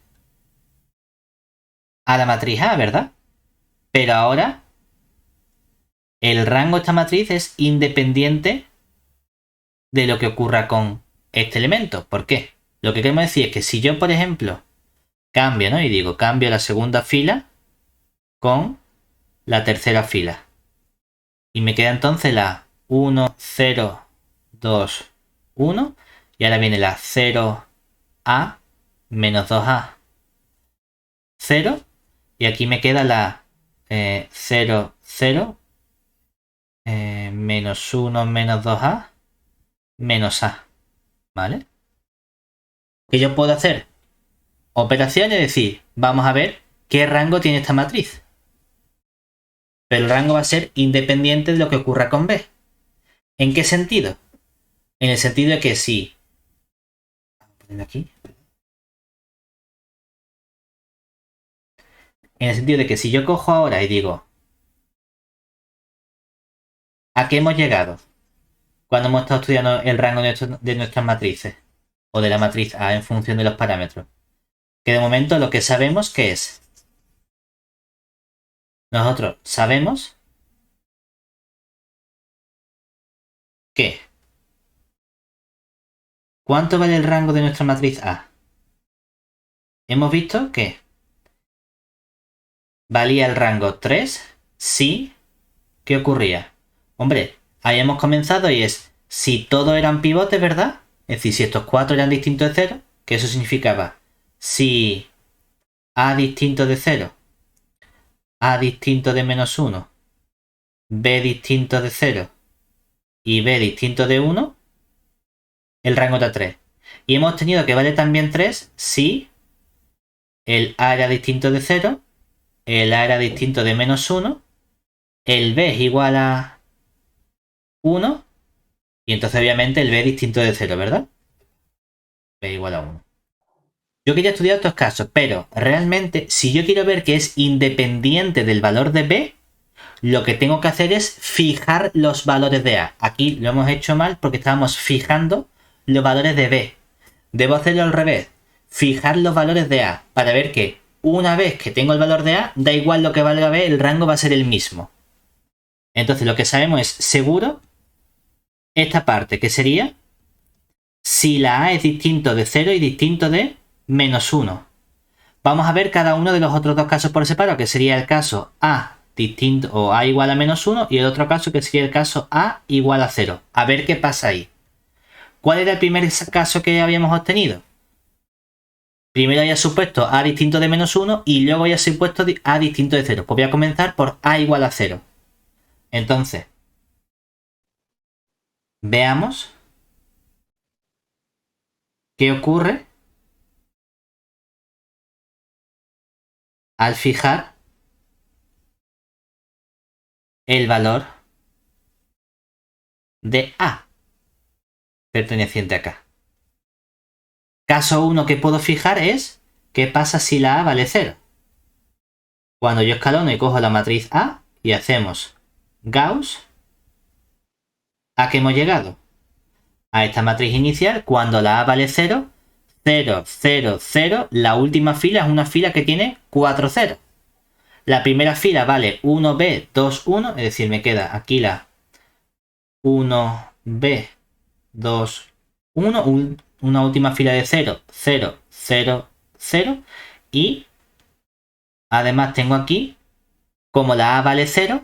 a la matriz A, ¿verdad? Pero ahora el rango de esta matriz es independiente de lo que ocurra con este elemento. ¿Por qué? Lo que queremos decir es que si yo, por ejemplo, cambio, ¿no? Y digo, cambio la segunda fila con la tercera fila. Y me queda entonces la 1, 0, 2, 1. Y ahora viene la 0A menos 2A 0. Y aquí me queda la 0, 0, menos 1 menos 2A menos A. ¿Vale? Que yo puedo hacer operaciones, es decir, vamos a ver qué rango tiene esta matriz. Pero el rango va a ser independiente de lo que ocurra con B. ¿En qué sentido? En el sentido de que si... Vamos a ponerlo aquí. En el sentido de que si yo cojo ahora y digo, ¿a qué hemos llegado? Cuando hemos estado estudiando el rango de nuestras matrices. O de la matriz A en función de los parámetros. Que de momento lo que sabemos que es. Nosotros sabemos que ¿cuánto vale el rango de nuestra matriz A? Hemos visto que valía el rango 3 si... ¿Qué ocurría? Hombre, ahí hemos comenzado y es si todos eran pivotes, ¿verdad? Es decir, si estos 4 eran distintos de 0, que eso significaba si A distinto de 0, A distinto de menos 1, B distinto de 0 y B distinto de 1, el rango era 3. Y hemos tenido que vale también 3 si el A era distinto de 0, el A era distinto de menos 1, el B es igual a 1, y entonces obviamente el B es distinto de 0, ¿verdad? B igual a 1. Yo quería estudiar estos casos, pero realmente si yo quiero ver que es independiente del valor de B, lo que tengo que hacer es fijar los valores de A. Aquí lo hemos hecho mal porque estábamos fijando los valores de B. Debo hacerlo al revés. Fijar los valores de A para ver que una vez que tengo el valor de A, da igual lo que valga B, el rango va a ser el mismo. Entonces lo que sabemos es seguro esta parte, que sería si la A es distinto de 0 y distinto de menos 1. Vamos a ver cada uno de los otros dos casos por separado, que sería el caso A distinto o A igual a menos 1 y el otro caso que sería el caso A igual a 0. A ver qué pasa ahí. ¿Cuál era el primer caso que habíamos obtenido? Primero había supuesto A distinto de menos 1 y luego había supuesto A distinto de 0. Pues voy a comenzar por A igual a 0. Entonces, veamos qué ocurre al fijar el valor de A perteneciente acá. Caso 1 que puedo fijar es qué pasa si la A vale 0. Cuando yo escalono y cojo la matriz A y hacemos Gauss, ¿a qué hemos llegado? A esta matriz inicial, cuando la A vale 0, 0, 0, 0, la última fila es una fila que tiene 4 ceros. La primera fila vale 1B, 2, 1, es decir, me queda aquí la 1B, 2, 1, una última fila de 0, 0, 0, 0, y además tengo aquí, como la A vale 0,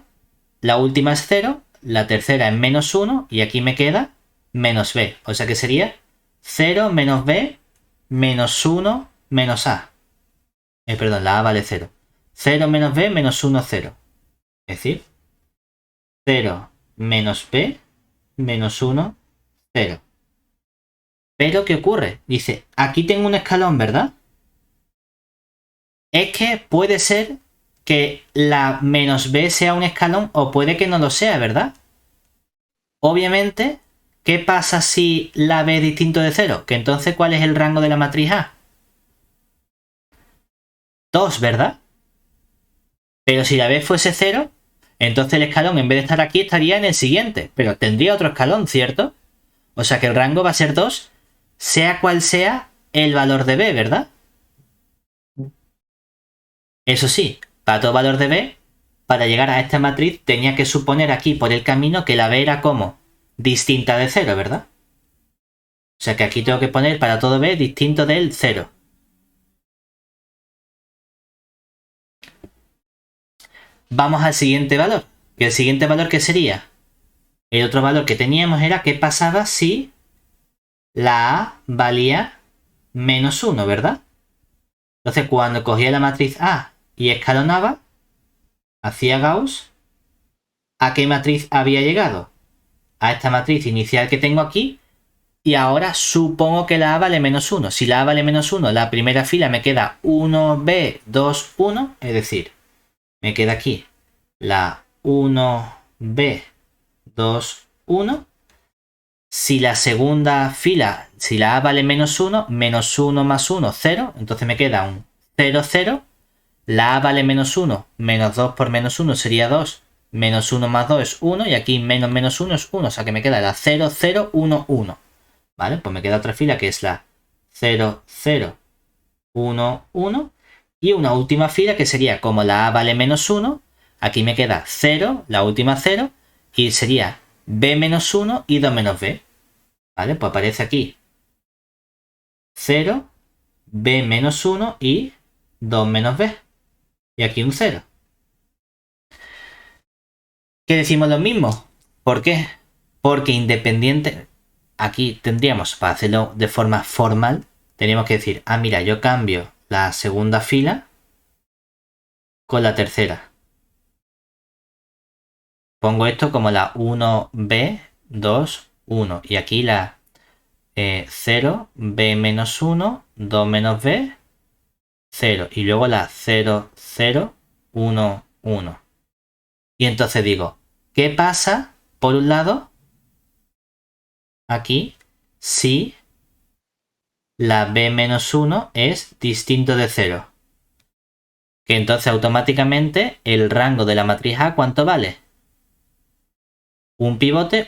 la última es 0, la tercera es menos 1 y aquí me queda menos B. O sea que sería 0 menos B menos 1 menos A. Perdón, la A vale 0. 0 menos B menos 1, 0. Es decir, 0 menos B menos 1, 0. Pero ¿qué ocurre? Dice, aquí tengo un escalón, ¿verdad? Es que puede ser que la menos B sea un escalón o puede que no lo sea, ¿verdad? Obviamente, ¿qué pasa si la B es distinto de 0? Que entonces, ¿cuál es el rango de la matriz A? 2, ¿verdad? Pero si la B fuese 0, entonces el escalón en vez de estar aquí estaría en el siguiente, pero tendría otro escalón, ¿cierto? O sea que el rango va a ser 2, sea cual sea el valor de B, ¿verdad? Eso sí, para todo valor de B, para llegar a esta matriz tenía que suponer aquí por el camino que la B era como distinta de 0, ¿verdad? O sea que aquí tengo que poner para todo B distinto del 0. Vamos al siguiente valor. ¿Y el siguiente valor qué sería? El otro valor que teníamos era qué pasaba si la A valía menos 1, ¿verdad? Entonces cuando cogía la matriz A y escalonaba, hacía Gauss, ¿a qué matriz había llegado? A esta matriz inicial que tengo aquí, y ahora supongo que la A vale menos 1. Si la A vale menos 1, la primera fila me queda 1B, 2, 1, es decir, me queda aquí la 1B, 2, 1. Si la segunda fila, si la A vale menos 1, menos 1 más 1, 0, entonces me queda un 0, 0. La A vale menos 1, menos 2 por menos 1 sería 2, menos 1 más 2 es 1, y aquí menos 1 es 1, o sea que me queda la 0, 0, 1, 1. ¿Vale? Pues me queda otra fila que es la 0, 0, 1, 1. Y una última fila que sería, como la A vale menos 1, aquí me queda 0, la última 0, y sería B menos 1 y 2 menos B. ¿Vale? Pues aparece aquí 0, B menos 1 y 2 menos B. Y aquí un 0. ¿Qué decimos lo mismo? ¿Por qué? Porque independiente, aquí tendríamos, para hacerlo de forma formal, tenemos que decir, ah, mira, yo cambio la segunda fila con la tercera. Pongo esto como la 1B, 2, 1. Y aquí la 0, b menos 1, 2 menos b, 0. Y luego la 0, 0, 1, 1. Y entonces digo, ¿qué pasa, por un lado, aquí, si la b menos 1 es distinto de 0? Que entonces automáticamente el rango de la matriz A, ¿cuánto vale? Un pivote,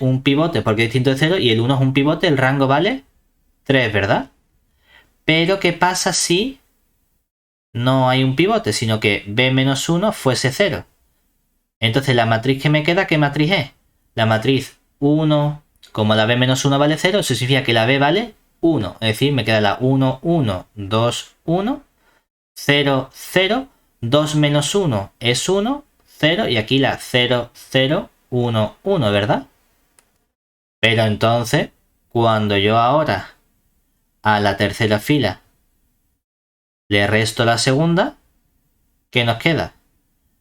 porque es distinto de 0, y el 1 es un pivote, el rango vale 3, ¿verdad? Pero ¿qué pasa si no hay un pivote, sino que b menos 1 fuese 0? Entonces la matriz que me queda, ¿qué matriz es? La matriz 1, como la b menos 1 vale 0, eso significa que la b vale 1. Es decir, me queda la 1, 1, 2, 1, 0, 0, 2 menos 1 es 1, 0, y aquí la 0, 0, 1, 1, ¿verdad? Pero entonces, cuando yo ahora a la tercera fila le resto la segunda, ¿qué nos queda?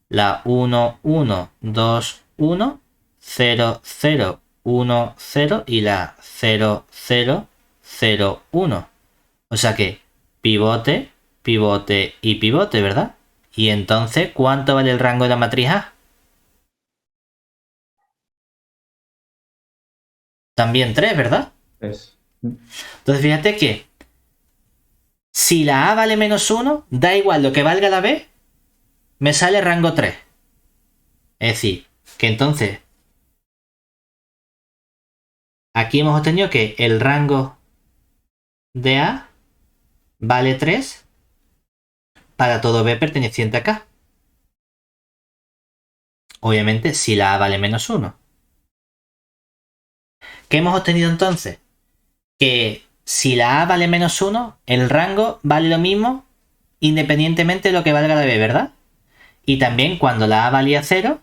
La 1, 1, 2, 1, 0, 0, 1, 0 y la 0, 0, 0, 1. O sea que pivote, pivote y pivote, ¿verdad? Y entonces, ¿cuánto vale el rango de la matriz A? También 3, ¿verdad? Es. Entonces fíjate que si la A vale menos 1, da igual lo que valga la B, me sale rango 3. Es decir, que entonces aquí hemos obtenido que el rango de A vale 3 para todo B perteneciente a K. Obviamente si la A vale menos 1. ¿Qué hemos obtenido entonces? Que si la A vale menos 1, el rango vale lo mismo independientemente de lo que valga la B, ¿verdad? Y también cuando la A valía 0,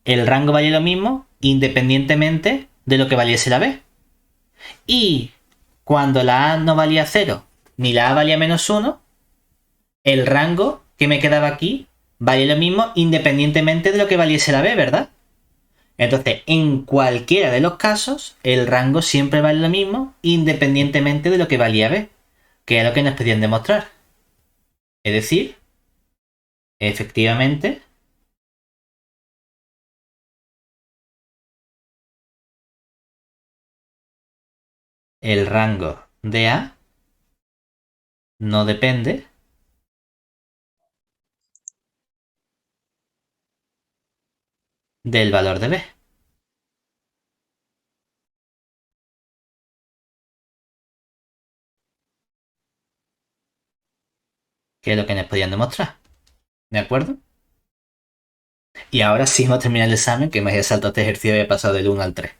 el rango valía lo mismo independientemente de lo que valiese la B. Y cuando la A no valía 0 ni la A valía menos 1, el rango que me quedaba aquí valía lo mismo independientemente de lo que valiese la B, ¿verdad? Entonces, en cualquiera de los casos, el rango siempre vale lo mismo independientemente de lo que valía B, que es lo que nos pedían demostrar. Es decir, efectivamente, el rango de A no depende del valor de B, que es lo que nos podían demostrar. ¿De acuerdo? Y ahora sí hemos terminado el examen, que me había saltado este ejercicio y he pasado del 1 al 3.